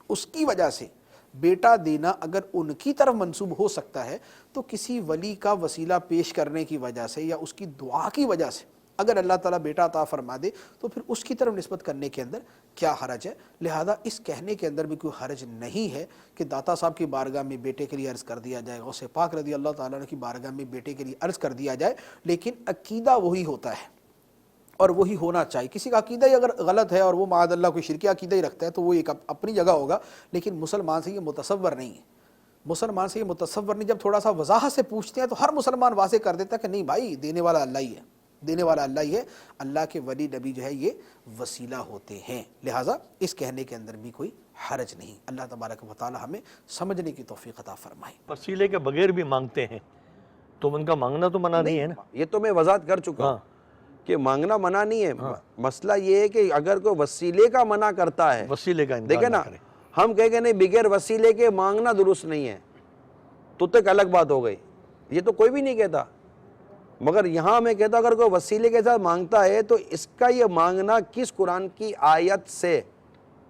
اس کی وجہ سے بیٹا دینا اگر ان کی طرف منسوب ہو سکتا ہے، تو کسی ولی کا وسیلہ پیش کرنے کی وجہ سے یا اس کی دعا کی وجہ سے اگر اللہ تعالیٰ بیٹا عطا فرما دے تو پھر اس کی طرف نسبت کرنے کے اندر کیا حرج ہے؟ لہذا اس کہنے کے اندر بھی کوئی حرج نہیں ہے کہ داتا صاحب کی بارگاہ میں بیٹے کے لیے عرض کر دیا جائے، غوث پاک رضی اللہ تعالیٰ کی بارگاہ میں بیٹے کے لیے عرض کر دیا جائے، لیکن عقیدہ وہی ہوتا ہے اور وہی ہونا چاہیے. کسی کا عقیدہ ہی اگر غلط ہے اور وہ معاذ اللہ کوئی شرکی عقیدہ ہی رکھتا ہے تو وہ ایک اپنی جگہ ہوگا، لیکن مسلمان سے یہ متصور نہیں ہے. مسلمان سے یہ متصور نہیں. جب تھوڑا سا وضاحت سے پوچھتے ہیں تو ہر مسلمان واضح کر دیتا ہے کہ نہیں بھائی، دینے والا اللہ ہی ہے، دینے والا اللہ ہی ہے. اللہ کے ولی نبی جو ہے یہ وسیلہ ہوتے ہیں، لہٰذا اس کہنے کے اندر بھی کوئی حرج نہیں. اللہ تبارک و تعالی ہمیں سمجھنے کی توفیق عطا فرمائے. وسیلے کے بغیر بھی مانگتے ہیں تو ان کا مانگنا تو منع نہیں ہے نا. یہ تو میں وضاحت کر چکا ہوں کہ مانگنا منع نہیں ہے. مسئلہ یہ ہے کہ اگر کوئی وسیلے کا منع کرتا ہے، وسیلے کا دیکھیں نا، ہم کہیں گے نہیں بغیر وسیلے کے مانگنا درست نہیں ہے تو ایک الگ بات ہو گئی، یہ تو کوئی بھی نہیں کہتا. مگر یہاں میں کہتا اگر کوئی وسیلے کے ساتھ مانگتا ہے تو اس کا یہ مانگنا کس قرآن کی آیت سے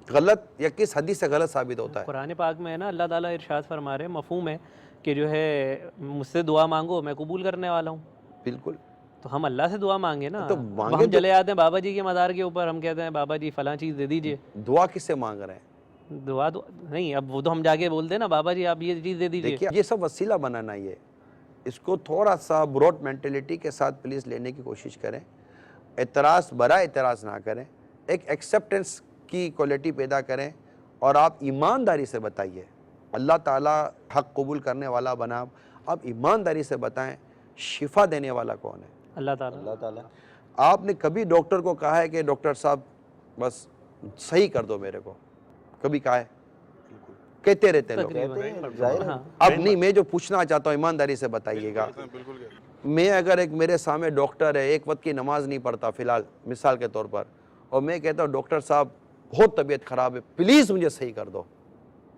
غلط یا کس حدیث سے غلط ثابت ہوتا ہے؟ قرآن پاک میں ہے نا، اللہ تعالیٰ ارشاد فرما رہے ہیں، مفہوم ہے کہ جو ہے مجھ سے دعا مانگو میں قبول کرنے والا ہوں. بالکل. تو ہم اللہ سے دعا مانگے نا. تو ہم چلے آتے ہیں بابا جی کے مزار کے اوپر، ہم کہتے ہیں بابا جی فلاں چیز دے دیجئے. دعا کس سے مانگ رہے ہیں؟ دعا نہیں، اب وہ تو ہم جا کے بولتے ہیں نا بابا جی آپ یہ چیز دے دیجئے. دیکھیے یہ سب وسیلہ بنانا ہی ہے. اس کو تھوڑا سا براڈ مینٹلٹی کے ساتھ پلیز لینے کی کوشش کریں. اعتراض برائے اعتراض نہ کریں، ایک ایکسیپٹنس کی کوالٹی پیدا کریں اور آپ ایمانداری سے بتائیے. اللہ تعالیٰ حق قبول کرنے والا بنا، آپ ایمانداری سے بتائیں شفا دینے والا کون ہے؟ اللہ تعالیٰ. آپ نے کبھی ڈاکٹر کو کہا ہے کہ ڈاکٹر صاحب بس صحیح کر دو میرے کو؟ کبھی کہا ہے؟ کہتے رہتے ہیں لوگ. اب نہیں، میں جو پوچھنا چاہتا ہوں ایمانداری سے بتائیے گا. میں اگر ایک میرے سامنے ڈاکٹر ہے، ایک وقت کی نماز نہیں پڑھتا فی الحال مثال کے طور پر، اور میں کہتا ہوں ڈاکٹر صاحب بہت طبیعت خراب ہے پلیز مجھے صحیح کر دو،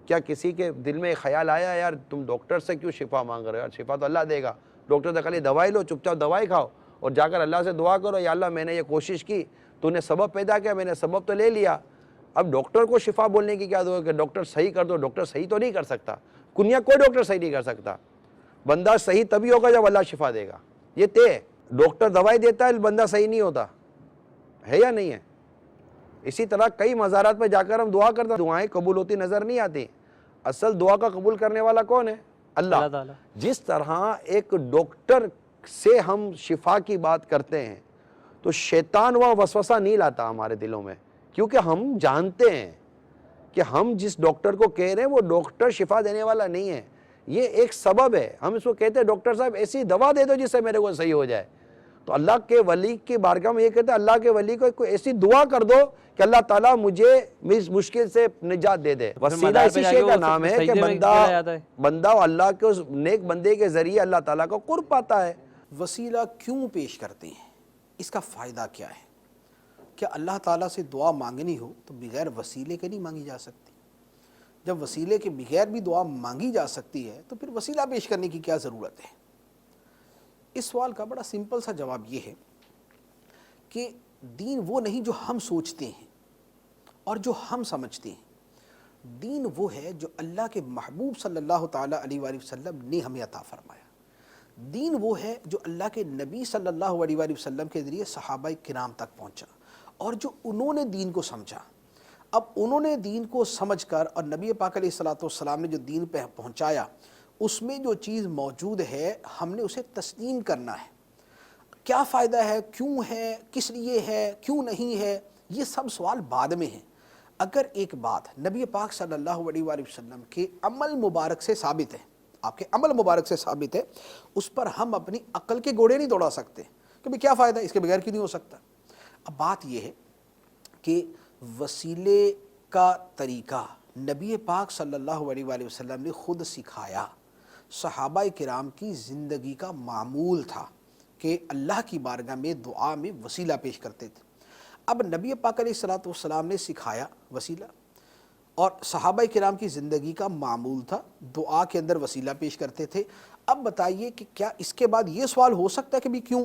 کیا کسی کے دل میں خیال آیا یار تم ڈاکٹر سے کیوں شفا مانگ رہے ہو؟ یار شفا تو اللہ دے گا. ڈاکٹر سے خالی دوائی لو، چپ چاپ دوائی کھاؤ اور جا کر اللہ سے دعا کرو یا اللہ میں نے یہ کوشش کی، تو نے سبب پیدا کیا، میں نے سبب تو لے لیا. اب ڈاکٹر کو شفا بولنے کی کیا ضرورت ہے کہ ڈاکٹر صحیح کر دو؟ ڈاکٹر صحیح تو نہیں کر سکتا، کنیا کوئی ڈاکٹر صحیح نہیں کر سکتا. بندہ صحیح تبھی ہوگا جب اللہ شفا دے گا، یہ طے. ڈاکٹر دوائی دیتا ہے بندہ صحیح نہیں ہوتا ہے یا نہیں ہے؟ اسی طرح کئی مزارات پہ جا کر ہم دعا کرتے ہیں، دعائیں قبول ہوتی نظر نہیں آتی. اصل دعا کا قبول کرنے والا کون ہے؟ اللہ. جس طرح ایک ڈاکٹر سے ہم شفا کی بات کرتے ہیں تو شیطان وہ وسوسہ نہیں لاتا ہمارے دلوں میں، کیونکہ ہم جانتے ہیں کہ ہم جس ڈاکٹر کو کہہ رہے ہیں وہ ڈاکٹر شفا دینے والا نہیں ہے، یہ ایک سبب ہے. ہم اس کو کہتے ہیں ڈاکٹر صاحب ایسی دوا دے دو جس سے میرے کو صحیح ہو جائے، تو اللہ کے ولی کی بارگاہ میں یہ کہتا ہے اللہ کے ولی کو کوئی ایسی دعا کر دو کہ اللہ تعالیٰ مجھے اس مشکل سے نجات دے دے. وسیلہ اسی شے کا نام ہے کہ بندہ اللہ کے اس نیک بندے کے ذریعے اللہ تعالیٰ کو قرب پاتا ہے. وسیلہ کیوں پیش کرتے ہیں؟ اس کا فائدہ کیا ہے؟ کیا اللہ تعالیٰ سے دعا مانگنی ہو تو بغیر وسیلے کے نہیں مانگی جا سکتی؟ جب وسیلے کے بغیر بھی دعا مانگی جا سکتی ہے تو پھر وسیلہ پیش کرنے کی کیا ضرورت ہے؟ اس سوال کا بڑا سمپل سا جواب یہ ہے کہ دین وہ نہیں جو ہم سوچتے ہیں اور جو ہم سمجھتے ہیں. دین وہ ہے جو اللہ کے محبوب صلی اللہ تعالیٰ علیہ وآلہ وسلم نے ہمیں عطا فرمایا. دین وہ ہے جو اللہ کے نبی صلی اللہ علیہ وآلہ وسلم کے ذریعے صحابہ کرام تک پہنچا اور جو انہوں نے دین کو سمجھا. اب انہوں نے دین کو سمجھ کر اور نبی پاک علیہ الصلوۃ والسلام نے جو دین پہ پہنچایا اس میں جو چیز موجود ہے ہم نے اسے تسلیم کرنا ہے. کیا فائدہ ہے، کیوں ہے، کس لیے ہے، کیوں نہیں ہے، یہ سب سوال بعد میں ہیں. اگر ایک بات نبی پاک صلی اللہ علیہ وآلہ وسلم کے عمل مبارک سے ثابت ہے، آپ کے عمل مبارک سے ثابت ہے، اس پر ہم اپنی عقل کے گھوڑے نہیں دوڑا سکتے کہ کیا فائدہ ہے، اس کے بغیر کیوں نہیں ہو سکتا. اب بات یہ ہے کہ وسیلے کا طریقہ نبی پاک صلی اللہ علیہ وآلہ وسلم نے خود سکھایا. صحابہ کرام کی زندگی کا معمول تھا کہ اللہ کی بارگاہ میں دعا میں وسیلہ پیش کرتے تھے. اب نبی پاک علیہ الصلوۃ والسلام نے سکھایا وسیلہ اور صحابہ کرام کی زندگی کا معمول تھا دعا کے اندر وسیلہ پیش کرتے تھے. اب بتائیے کہ کیا اس کے بعد یہ سوال ہو سکتا ہے کہ بھی کیوں؟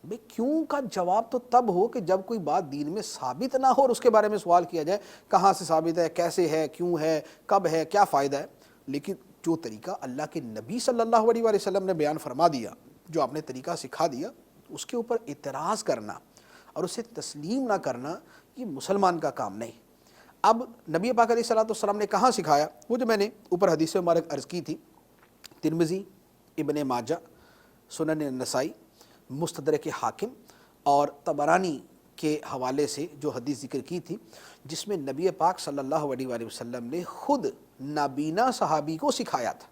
بھئی کیوں کا جواب تو تب ہو کہ جب کوئی بات دین میں ثابت نہ ہو اور اس کے بارے میں سوال کیا جائے کہاں سے ثابت ہے، کیسے ہے، کیوں ہے، کب ہے، کیا فائدہ ہے. لیکن جو طریقہ اللہ کے نبی صلی اللہ علیہ وآلہ وسلم نے بیان فرما دیا، جو آپ نے طریقہ سکھا دیا، اس کے اوپر اعتراض کرنا اور اسے تسلیم نہ کرنا یہ مسلمان کا کام نہیں. اب نبی پاک علیہ الصلوۃ والسلام نے کہاں سکھایا؟ وہ جو میں نے اوپر حدیث مبارک عرض کی تھی، ترمذی، ابن ماجہ، سنن نسائی، مستدرک حاکم اور طبرانی کے حوالے سے جو حدیث ذکر کی تھی، جس میں نبی پاک صلی اللہ علیہ وآلہ وسلم نے خود نابینا صحابی کو سکھایا تھا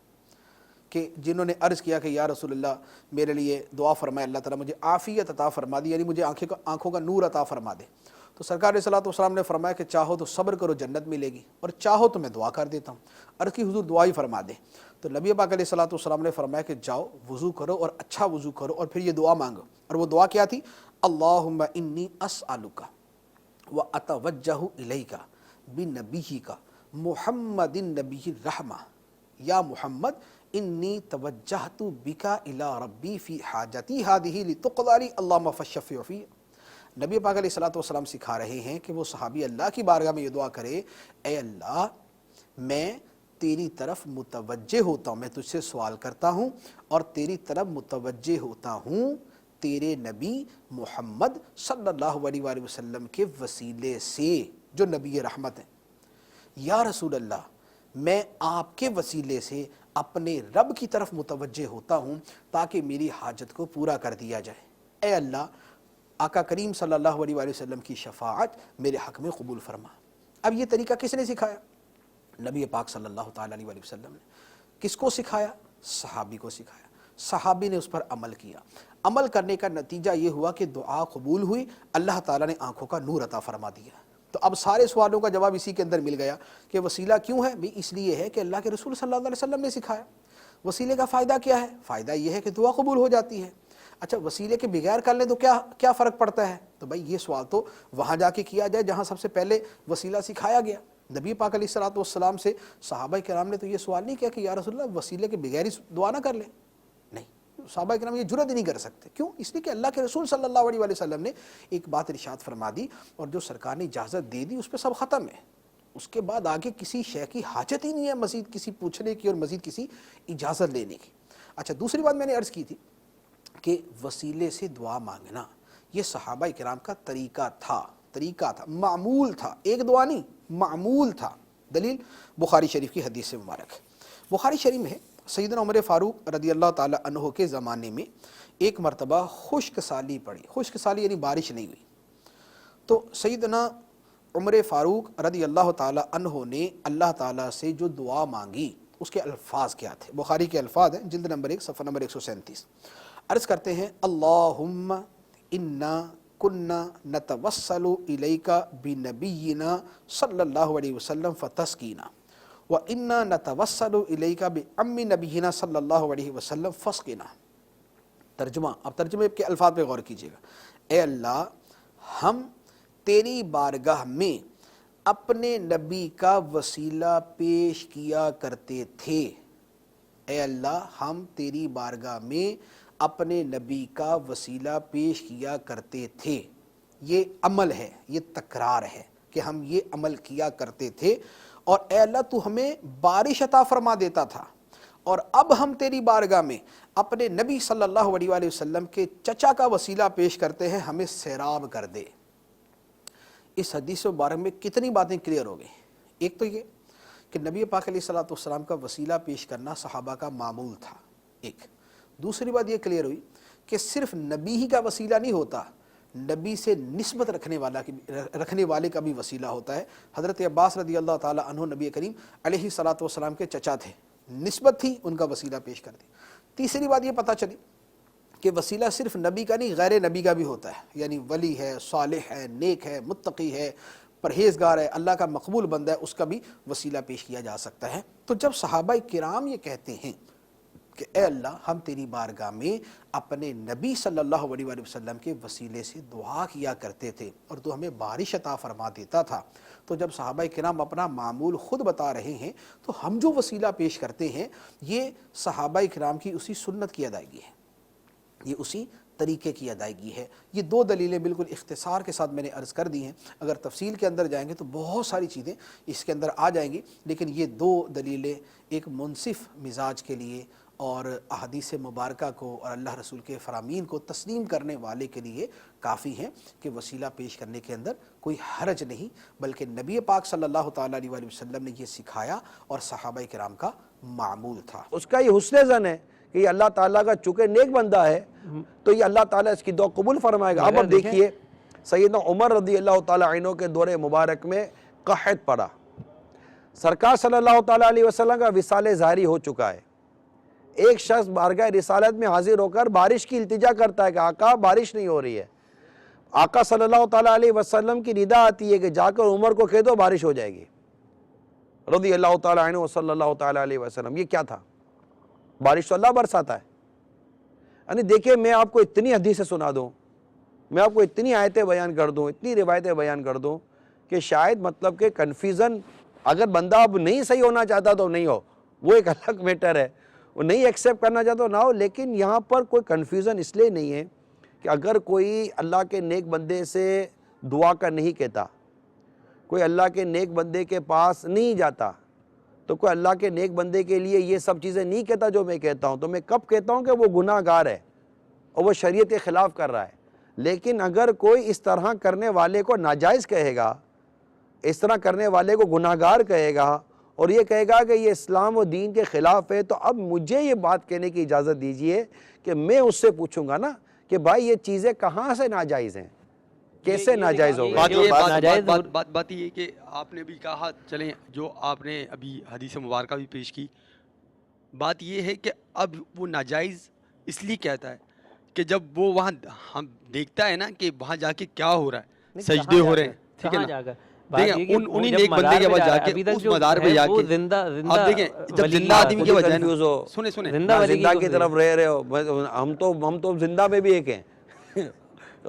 کہ جنہوں نے عرض کیا کہ یا رسول اللہ میرے لیے دعا فرمائے، اللہ تعالیٰ مجھے عافیت عطا فرما دی، یعنی مجھے آنکھوں کا نور عطا فرما دے. تو سرکار علیہ الصلوۃ والسلام نے فرمایا کہ چاہو تو صبر کرو جنت ملے گی اور چاہو تو میں دعا کر دیتا ہوں. عرض کی حضور دعا ہی فرما دے. تو نبی پاک علیہ الصلوۃ والسلام نے فرمایا کہ جاؤ وضو کرو اور اچھا وضو کرو اور پھر یہ دعا مانگو. اور وہ دعا کیا تھی؟ اللہم انی اسألک واتوجہ الیک بنبیک محمد النبی الرحمہ یا محمد انی توجہت بک الی ربی فی حاجتی ہذہ لتقضی لی اللہم فاشفع فی. نبی پاک علیہ الصلوۃ والسلام سکھا رہے ہیں کہ وہ صحابی اللہ کی بارگاہ میں یہ دعا کرے، اے اللہ میں تیری طرف متوجہ ہوتا ہوں، میں تجھ سے سوال کرتا ہوں اور تیری طرف متوجہ ہوتا ہوں تیرے نبی محمد صلی اللہ علیہ وآلہ وسلم کے وسیلے سے جو نبی رحمت ہیں. یا رسول اللہ میں آپ کے وسیلے سے اپنے رب کی طرف متوجہ ہوتا ہوں تاکہ میری حاجت کو پورا کر دیا جائے. اے اللہ آقا کریم صلی اللہ علیہ وآلہ وسلم کی شفاعت میرے حق میں قبول فرما. اب یہ طریقہ کس نے سکھایا؟ نبی پاک صلی اللہ تعالیٰ علیہ وآلہ وسلم نے. کس کو سکھایا؟ صحابی کو سکھایا. صحابی نے اس پر عمل کیا. عمل کرنے کا نتیجہ یہ ہوا کہ دعا قبول ہوئی، اللہ تعالیٰ نے آنکھوں کا نور عطا فرما دیا. تو اب سارے سوالوں کا جواب اسی کے اندر مل گیا کہ وسیلہ کیوں ہے؟ بھی اس لیے ہے کہ اللہ کے رسول صلی اللہ علیہ وسلم نے سکھایا. وسیلے کا فائدہ کیا ہے؟ فائدہ یہ ہے کہ دعا قبول ہو جاتی ہے. اچھا وسیلے کے بغیر کر لیں تو کیا فرق پڑتا ہے؟ تو بھائی یہ سوال تو وہاں جا کے کیا جائے جہاں سب سے پہلے وسیلہ سکھایا گیا. نبی پاک علیہ الصلوۃ والسلام سے صحابہ کرام نے تو یہ سوال نہیں کیا کہ یا رسول اللہ وسیلے کے بغیر ہی دعا نہ کر لیں. نہیں، صحابہ کرام یہ جرأت ہی نہیں کر سکتے. کیوں؟ اس لیے کہ اللہ کے رسول صلی اللہ علیہ وسلم نے ایک بات ارشاد فرما دی اور جو سرکار نے اجازت دے دی اس پہ سب ختم ہے. اس کے بعد آگے کسی شے کی حاجت ہی نہیں ہے مزید کسی پوچھنے کی اور مزید کسی اجازت لینے کی. اچھا دوسری بات میں نے عرض کی تھی کہ وسیلے سے دعا مانگنا یہ صحابہ کرام کا طریقہ تھا، معمول تھا. ایک دعا نہیں، معمول تھا. دلیل بخاری شریف کی حدیث سے مبارک. بخاری شریف میں ہے سیدنا عمر فاروق رضی اللہ تعالی عنہ کے زمانے میں ایک مرتبہ خشک سالی پڑی. خشک سالی یعنی بارش نہیں ہوئی. تو سیدنا عمر فاروق رضی اللہ تعالی عنہ نے اللہ تعالیٰ سے جو دعا مانگی اس کے الفاظ کیا تھے؟ بخاری کے الفاظ ہیں، جلد نمبر 1 صفحہ نمبر 137. عرض کرتے ہیں اللہم انا کننا نتوسل الیکا بنبینا صلی اللہ علیہ وسلم فتسقینا وَإِنَّا نَتَوَسَّلُ إِلَيْكَ بِعَمِّ نَبِيِّنَا صلی اللہ علیہ وسلم فَاسْقِنَا۔ ترجمہ، اب ترجمے کے الفاظ پہ غور کیجیے گا۔ اے اللہ، ہم تیری بارگاہ میں اپنے نبی کا وسیلہ پیش کیا کرتے تھے۔ اے اللہ، ہم تیری بارگاہ میں اپنے نبی کا وسیلہ پیش کیا کرتے تھے۔ یہ عمل ہے، یہ تکرار ہے کہ ہم یہ عمل کیا کرتے تھے، اور اے اللہ تو ہمیں بارش عطا فرما دیتا تھا، اور اب ہم تیری بارگاہ میں اپنے نبی صلی اللہ علیہ وآلہ وسلم کے چچا کا وسیلہ پیش کرتے ہیں، ہمیں سیراب کر دے۔ اس حدیث مبارک میں کتنی باتیں کلیئر ہو گئی۔ ایک تو یہ کہ نبی پاک علیہ الصلوۃ والسلام کا وسیلہ پیش کرنا صحابہ کا معمول تھا، ایک۔ دوسری بات یہ کلیئر ہوئی کہ صرف نبی ہی کا وسیلہ نہیں ہوتا، نبی سے نسبت رکھنے والے کا بھی وسیلہ ہوتا ہے۔ حضرت عباس رضی اللہ تعالی عنہ نبی کریم علیہ الصلوۃ والسلام کے چچا تھے، نسبت تھی، ان کا وسیلہ پیش کر دی۔ تیسری بات یہ پتہ چلی کہ وسیلہ صرف نبی کا نہیں، غیر نبی کا بھی ہوتا ہے، یعنی ولی ہے، صالح ہے، نیک ہے، متقی ہے، پرہیزگار ہے، اللہ کا مقبول بندہ ہے، اس کا بھی وسیلہ پیش کیا جا سکتا ہے۔ تو جب صحابہ کرام یہ کہتے ہیں کہ اے اللہ، ہم تیری بارگاہ میں اپنے نبی صلی اللہ علیہ وآلہ وسلم کے وسیلے سے دعا کیا کرتے تھے اور تو ہمیں بارش عطا فرما دیتا تھا، تو جب صحابہ کرام اپنا معمول خود بتا رہے ہیں تو ہم جو وسیلہ پیش کرتے ہیں یہ صحابہ کرام کی اسی سنت کی ادائیگی ہے، یہ اسی طریقے کی ادائیگی ہے۔ یہ دو دلیلیں بالکل اختصار کے ساتھ میں نے عرض کر دی ہیں، اگر تفصیل کے اندر جائیں گے تو بہت ساری چیزیں اس کے اندر آ جائیں گی، لیکن یہ دو دلیلیں ایک منصف مزاج کے لیے اور احادیث مبارکہ کو اور اللہ رسول کے فرامین کو تسلیم کرنے والے کے لیے کافی ہیں کہ وسیلہ پیش کرنے کے اندر کوئی حرج نہیں، بلکہ نبی پاک صلی اللہ تعالیٰ علیہ وآلہ وسلم نے یہ سکھایا اور صحابہ کرام کا معمول تھا۔ اس کا یہ حسن ظن ہے کہ یہ اللہ تعالیٰ کا چونکہ نیک بندہ ہے تو یہ اللہ تعالیٰ اس کی دعا قبول فرمائے گا۔ اب دیکھیے سیدنا عمر رضی اللہ تعالیٰ عنہ کے دور مبارک میں قحط پڑا، سرکار صلی اللہ تعالیٰ علیہ وسلم کا وصال ظاہری ہو چکا ہے، ایک شخص بارگاہ رسالت میں حاضر ہو کر بارش کی التجا کرتا ہے کہ آقا بارش نہیں ہو رہی ہے۔ آقا صلی اللہ تعالیٰ علیہ وسلم کی ندا آتی ہے کہ جا کر عمر کو کہہ دو بارش ہو جائے گی، رضی اللہ تعالیٰ عنہ صلی اللہ تعالیٰ علیہ وسلم۔ یہ کیا تھا؟ بارش تو اللہ برساتا ہے۔ یعنی دیکھیں، میں آپ کو اتنی حدیثیں سنا دوں، میں آپ کو اتنی آیتیں بیان کر دوں، اتنی روایتیں بیان کر دوں کہ شاید مطلب کہ کنفیوژن، اگر بندہ اب نہیں صحیح ہونا چاہتا تو نہیں ہو، وہ ایک الگ میٹر ہے، وہ نہیں ایکسیپٹ کرنا چاہتا نہ ہو، لیکن یہاں پر کوئی کنفیوژن اس لیے نہیں ہے کہ اگر کوئی اللہ کے نیک بندے سے دعا کا نہیں کہتا، کوئی اللہ کے نیک بندے کے پاس نہیں جاتا، تو کوئی اللہ کے نیک بندے کے لیے یہ سب چیزیں نہیں کہتا جو میں کہتا ہوں، تو میں کب کہتا ہوں کہ وہ گناہ گار ہے اور وہ شریعت کے خلاف کر رہا ہے۔ لیکن اگر کوئی اس طرح کرنے والے کو ناجائز کہے گا، اس طرح کرنے والے کو گناہ گار کہے گا اور یہ کہے گا کہ یہ اسلام و دین کے خلاف ہے، تو اب مجھے یہ بات کہنے کی اجازت دیجئے کہ میں اس سے پوچھوں گا نا کہ بھائی یہ چیزیں کہاں سے ناجائز ہیں، کیسے ناجائز ہو گئی؟ بات یہ کہ آپ نے بھی کہا، چلیں جو آپ نے ابھی حدیث مبارکہ بھی پیش کی، بات یہ ہے کہ اب وہ ناجائز اس لیے کہتا ہے کہ جب وہ وہاں ہم دیکھتا ہے نا کہ وہاں جا کے کیا ہو رہا ہے، سجدے ہو رہے ہیں، ٹھیک ہے نا، دیکھیں انہی نیک بندے کے بعد جا کے اس مدار پہ جا کے آپ دیکھیں جب زندہ آدمی کے بجائے سنیں زندہ کی طرف رہ رہے ہو، ہم تو زندہ میں بھی ایک ہیں،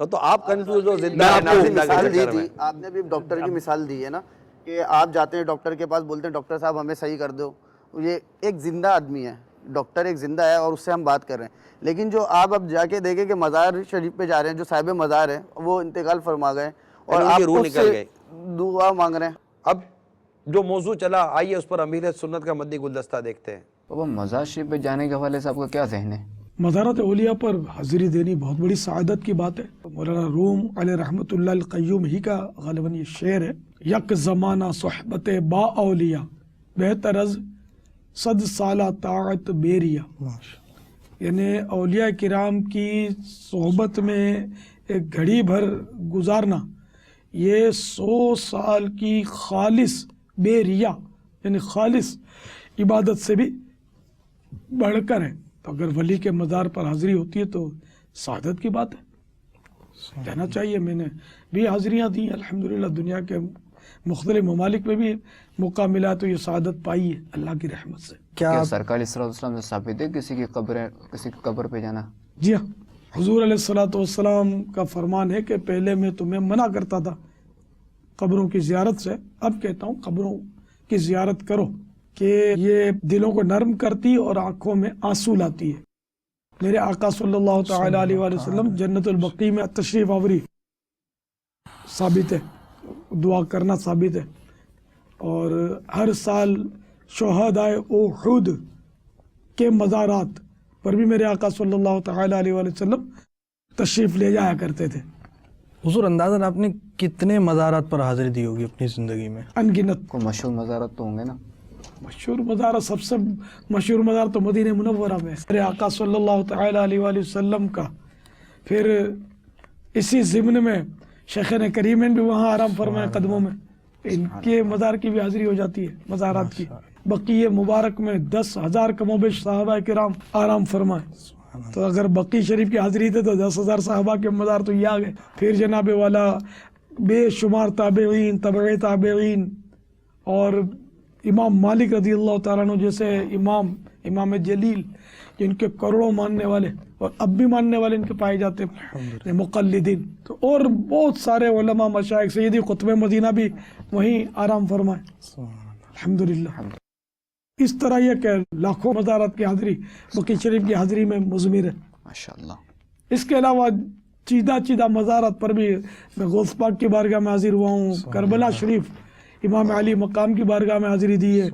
تو آپ کنفیوز ہو زندہ مثال دی تھی آپ نے بھی، ڈاکٹر کی مثال دی ہے نا کہ آپ جاتے ہیں ڈاکٹر کے پاس، بولتے ہیں ڈاکٹر صاحب ہمیں صحیح کر دو، یہ ایک زندہ آدمی ہے، ڈاکٹر ایک زندہ ہے اور اس سے ہم بات کر رہے ہیں۔ لیکن جو آپ اب جا کے دیکھیں کہ مزار شریف پہ جا رہے ہیں، جو صاحب مزار ہیں وہ انتقال فرما گئے اور آپ اس سے دعا مانگ رہے ہیں۔ اب جو موضوع چلا، آئیے اس پر امیر سنت کا مدنی گلدستہ دیکھتے ہیں۔ بابا مزار شریف پہ جانے کے حوالے سے آپ کا کیا ذہن ہے؟ مزارات اولیاء پر حاضری دینی بہت بڑی سعادت کی بات ہے۔ مولانا روم علیہ رحمۃ اللہ القیوم ہی کا غالباً یہ شعر ہے، یک زمانہ صحبت با اولیاء بہتر از 100 سالہ طاعت بیریا، یعنی اولیاء کرام کی صحبت میں ایک گھڑی بھر گزارنا یہ 100 سال کی خالص بے ریا یعنی خالص عبادت سے بھی بڑھ کر ہے۔ تو اگر ولی کے مزار پر حاضری ہوتی ہے تو سعادت کی بات ہے، کہنا چاہیے۔ میں نے بھی حاضریاں دی الحمدللہ، دنیا کے مختلف ممالک میں بھی موقع ملا تو یہ سعادت پائی ہے اللہ کی رحمت سے۔ کیا سرکار علیہ السلام سے ثابت ہے کسی کی قبر پہ جانا؟ جی ہاں، حضور علیہ الصلوۃ والسلام کا فرمان ہے کہ پہلے میں تمہیں منع کرتا تھا قبروں کی زیارت سے، اب کہتا ہوں قبروں کی زیارت کرو، کہ یہ دلوں کو نرم کرتی اور آنکھوں میں آنسو لاتی ہے۔ میرے آقا صلی اللہ تعالی علیہ وآلہ وسلم جنت البقیع میں تشریف آوری ثابت ہے، دعا کرنا ثابت ہے، اور ہر سال شہدائے احد کے مزارات پر بھی میرے آقا صلی اللہ تعالی علیہ وآلہ وسلم تشریف لے جایا کرتے تھے۔ حضور اندازاً آپ نے کتنے مزارات پر حاضری دی ہوگی اپنی زندگی میں؟ ان گنت۔ کوئی مشہور مزارات تو ہوں گے نا؟ مشہور مزار، سب سے مشہور مزار تو مدینہ منورہ میں میرے آقا صلی اللہ تعالی علیہ وآلہ وسلم کا، پھر اسی ضمن میں شیخین کریمین بھی وہاں آرام فرمائے قدموں میں، ان کے مزار کی بھی حاضری ہو جاتی ہے مزارات کی۔ بقیع مبارک میں 10,000 کم و بیش صحابہ کرام آرام فرمائے، تو اگر بقیع شریف کی حاضری تھے تو 10,000 صحابہ کے مزار تو یہ آ گئے، پھر جناب والا بے شمار تابعین، تبع تابعین، اور امام مالک رضی اللہ تعالیٰ عنہ جیسے امام جلیل، جن کے کروڑوں ماننے والے اور اب بھی ماننے والے ان کے پائے جاتے ہیں مقلدین، تو اور بہت سارے علماء مشائخ، سیدی قطب مدینہ بھی وہیں آرام فرمائے الحمدللہ۔ اس طرح یہ کہ لاکھوں مزارات کی حاضری بقیع شریف کی حاضری میں مضمر ہے ماشاءاللہ۔ اس کے علاوہ چیدہ مزارات پر بھی میں غوث پاک کی بارگاہ میں حاضر ہوا ہوں، کربلا شریف امام علی مقام کی بارگاہ میں حاضری دی ہے،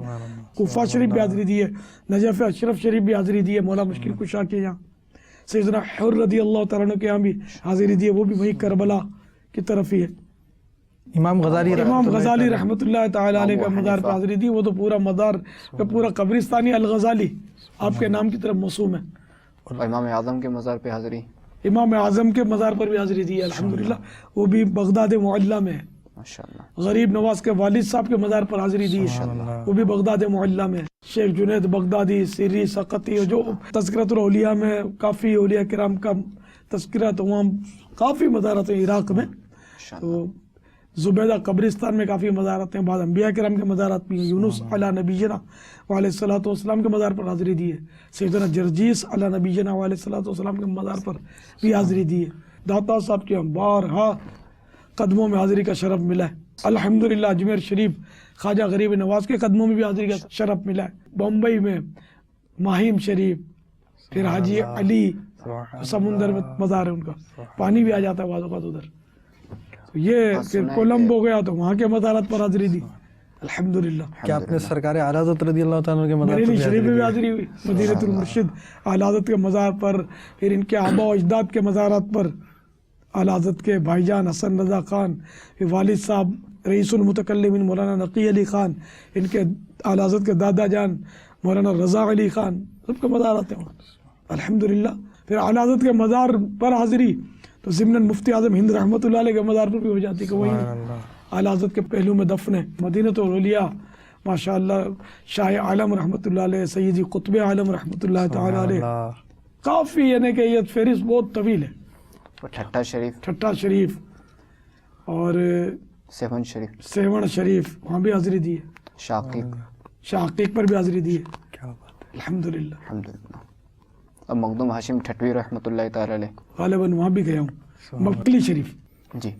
کوفہ شریف بھی حاضری دی ہے، نجف اشرف شریف بھی حاضری دی ہے، مولا مشکل کشا کے یہاں، سیدنا حر رضی اللہ تعالیٰ عنہ کے یہاں بھی حاضری دی ہے، وہ بھی وہی کربلا کی طرف ہی ہے۔ امام غزالی رحمۃ اللہ تعالیٰ علیہ کا مزار پہ حاضری دی، وہ تو پورا مزار کا پورا قبرستانی الغزالی آپ کے نام کی طرف موسوم ہے۔ اور امام اعظم کے مزار پہ حاضری؟ امام اعظم کے مزار پر بھی حاضری دی ہے الحمدللہ، وہ بھی بغداد معلّہ میں ہے۔ ماشاءاللہ۔ غریب نواز کے والد صاحب کے مزار پر حاضری دی ہے، وہ بھی بغداد معلّہ میں ہے۔ شیخ جنید بغدادی، سری سقطی، جو تذکرۃ الاولیاء میں کافی اولیاء کرام کا تذکرہ، تو وہاں کافی مزارات ہیں عراق میں، تو زبیدہ قبرستان میں کافی مزارات ہیں، بعض انبیاء کرام کے مزارات بھی ہیں، یونس علی نبینا علیہ الصلوۃ والسلام کے مزار پر حاضری دی ہے، سیدنا جرجیس علی نبینا علیہ الصلوۃ والسلام کے مزار پر بھی حاضری دی ہے۔ داتا صاحب کے بارہا قدموں میں حاضری کا شرف ملا ہے الحمدللہ۔ اجمیر شریف خواجہ غریب نواز کے قدموں میں بھی حاضری کا شرف ملا ہے۔ بمبئی میں ماہیم شریف، پھر حاجی علی سمندر میں مزار ہے ان کا، پانی بھی آ جاتا ہے بعض اوقات ادھر۔ یہ پھر کولمبو گیا تو وہاں کے مزارات پر حاضری دی الحمدللہ۔ کیا آپ نے سرکار اعلیٰ حضرت رضی اللہ تعالیٰ کے مزار بریلی شریف میں بھی حاضری ہوئی، مدینۃ المرشد اعلیٰ حضرت کے مزار پر، پھر ان کے آبا و اجداد کے مزارات پر، اعلیٰ حضرت کے بھائی جان حسن رضا خان، پھر والد صاحب رئیس المتکلمین مولانا نقی علی خان، ان کے اعلیٰ حضرت کے دادا جان مولانا رضا علی خان، سب کے مزارات ہیں الحمدللہ۔ پھر اعلیٰ حضرت کے مزار پر حاضری تو ضمن مفتی اعظم ہند رحمۃ اللہ علیہ کے مزار پر بھی ہو جاتی کہ وہی اعلیٰ حضرت کے پہلو میں دفن ہے۔ مدینۃ الاولیاء ماشاءاللہ شاہ عالم رحمۃ اللہ علیہ، سیدی قطب عالم رحمۃ اللہ تعالی علیہ، کافی، یعنی کہ یہ فہرست بہت طویل ہے۔ ٹھٹا شریف اور سیون شریف وہاں بھی حاضری دی ہے، شاقیق پر بھی حاضری دی ہے الحمدللہ۔ اب مخدوم ہاشم ٹھٹوی رحمۃ اللہ تعالی علیہ غالباً وہاں بھی گیا ہوں۔ مکلی شریف، جی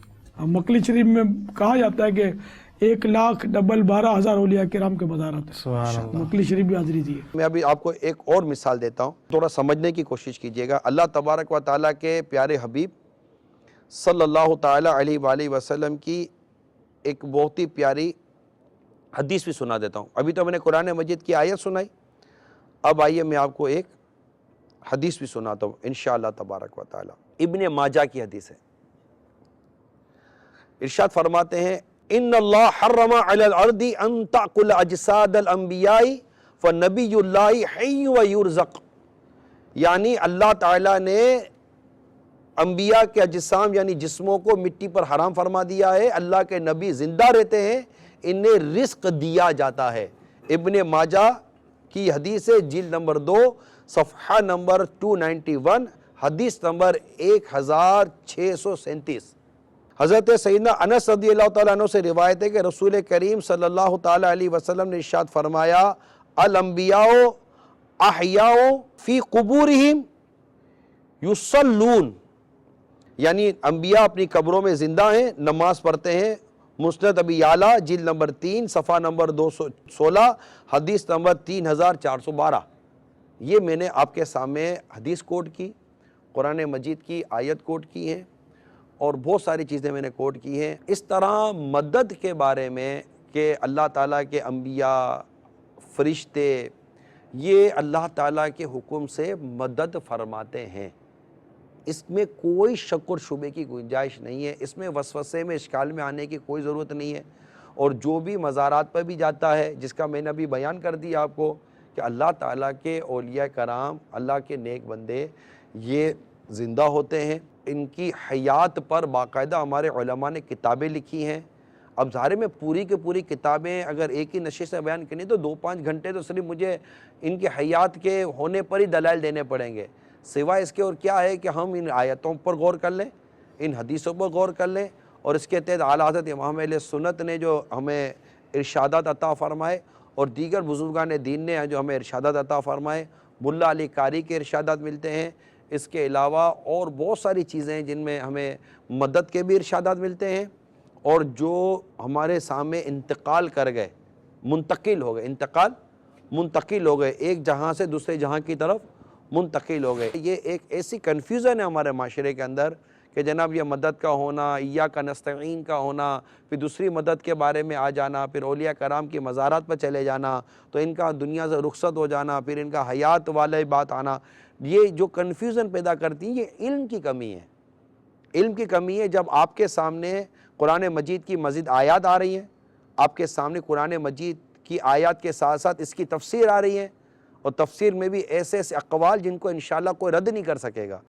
مکلی شریف میں کہا جاتا ہے کہ 1,12,000 اولیاء کرام کے مزارات ہیں، مکلی شریف بھی حاضری دی ہے۔ میں ابھی آپ کو ایک اور مثال دیتا ہوں، تھوڑا سمجھنے کی کوشش کیجئے گا۔ اللہ تبارک و تعالیٰ کے پیارے حبیب صلی اللہ تعالیٰ علیہ وآلہ وسلم کی ایک بہت ہی پیاری حدیث بھی سنا دیتا ہوں۔ ابھی تو میں نے قرآن مجید کی آیت سنائی، اب آئیے میں آپ کو ایک حدیث بھی سناتا ہوں انشاءاللہ تبارک و تعالیٰ۔ ابن ماجہ کی حدیث ہے، ارشاد فرماتے ہیں ان اللہ حرم علی الارض ان تأکل اجساد الانبیاء فنبی اللہ حی و یرزق، یعنی اللہ تعالیٰ نے انبیاء کے اجسام یعنی جسموں کو مٹی پر حرام فرما دیا ہے، اللہ کے نبی زندہ رہتے ہیں، انہیں رزق دیا جاتا ہے۔ ابن ماجہ کی حدیث ہے، جلد نمبر 2 صفحہ نمبر 291 حدیث نمبر 1637۔ حضرت سیدنا انس رضی اللہ تعالیٰ عنہ سے روایت ہے کہ رسول کریم صلی اللہ تعالیٰ علیہ وسلم نے ارشاد فرمایا الانبیاء احیاء فی قبورہم یصلون، یعنی انبیاء اپنی قبروں میں زندہ ہیں، نماز پڑھتے ہیں۔ مسند ابی یعلا جلد نمبر 3 صفحہ نمبر 216 حدیث نمبر 3412۔ یہ میں نے آپ کے سامنے حدیث کوٹ کی، قرآن مجید کی آیت کوٹ کی ہیں، اور بہت ساری چیزیں میں نے کوٹ کی ہیں۔ اس طرح مدد کے بارے میں کہ اللہ تعالیٰ کے انبیاء، فرشتے، یہ اللہ تعالیٰ کے حکم سے مدد فرماتے ہیں، اس میں کوئی شک اور شبے کی گنجائش نہیں ہے، اس میں وسوسے میں اشکال میں آنے کی کوئی ضرورت نہیں ہے۔ اور جو بھی مزارات پر بھی جاتا ہے، جس کا میں نے ابھی بیان کر دیا آپ کو کہ اللہ تعالیٰ کے اولیاء کرام، اللہ کے نیک بندے یہ زندہ ہوتے ہیں، ان کی حیات پر باقاعدہ ہمارے علماء نے کتابیں لکھی ہیں۔ اب ظاہر میں پوری کی پوری کتابیں اگر ایک ہی نشست سے بیان کرنی تو 2-5 گھنٹے تو صرف مجھے ان کے حیات کے ہونے پر ہی دلائل دینے پڑیں گے، سوائے اس کے اور کیا ہے کہ ہم ان آیتوں پر غور کر لیں، ان حدیثوں پر غور کر لیں، اور اس کے تحت اعلیٰ حضرت امام اہل سنت نے جو ہمیں ارشادات عطا فرمائے اور دیگر بزرگان دین نے جو ہمیں ارشادات عطا فرمائے، ملا علی قاری کے ارشادات ملتے ہیں، اس کے علاوہ اور بہت ساری چیزیں ہیں جن میں ہمیں مدد کے بھی ارشادات ملتے ہیں، اور جو ہمارے سامنے انتقال کر گئے، منتقل ہو گئے ایک جہاں سے دوسرے جہاں کی طرف منتقل ہو گئے۔ یہ ایک ایسی کنفیوژن ہے ہمارے معاشرے کے اندر کہ جناب یہ مدد کا ہونا، ایاک نستعین کا ہونا، پھر دوسری مدد کے بارے میں آ جانا، پھر اولیاء کرام کی مزارات پر چلے جانا، تو ان کا دنیا سے رخصت ہو جانا، پھر ان کا حیات والے بات آنا، یہ جو کنفیوژن پیدا کرتی ہیں یہ علم کی کمی ہے۔ علم کی کمی ہے۔ جب آپ کے سامنے قرآن مجید کی مزید آیات آ رہی ہیں، آپ کے سامنے قرآن مجید کی آیات کے ساتھ ساتھ اس کی تفسیر آ رہی ہے، اور تفسیر میں بھی ایسے ایسے اقوال جن کو انشاءاللہ کوئی رد نہیں کر سکے گا۔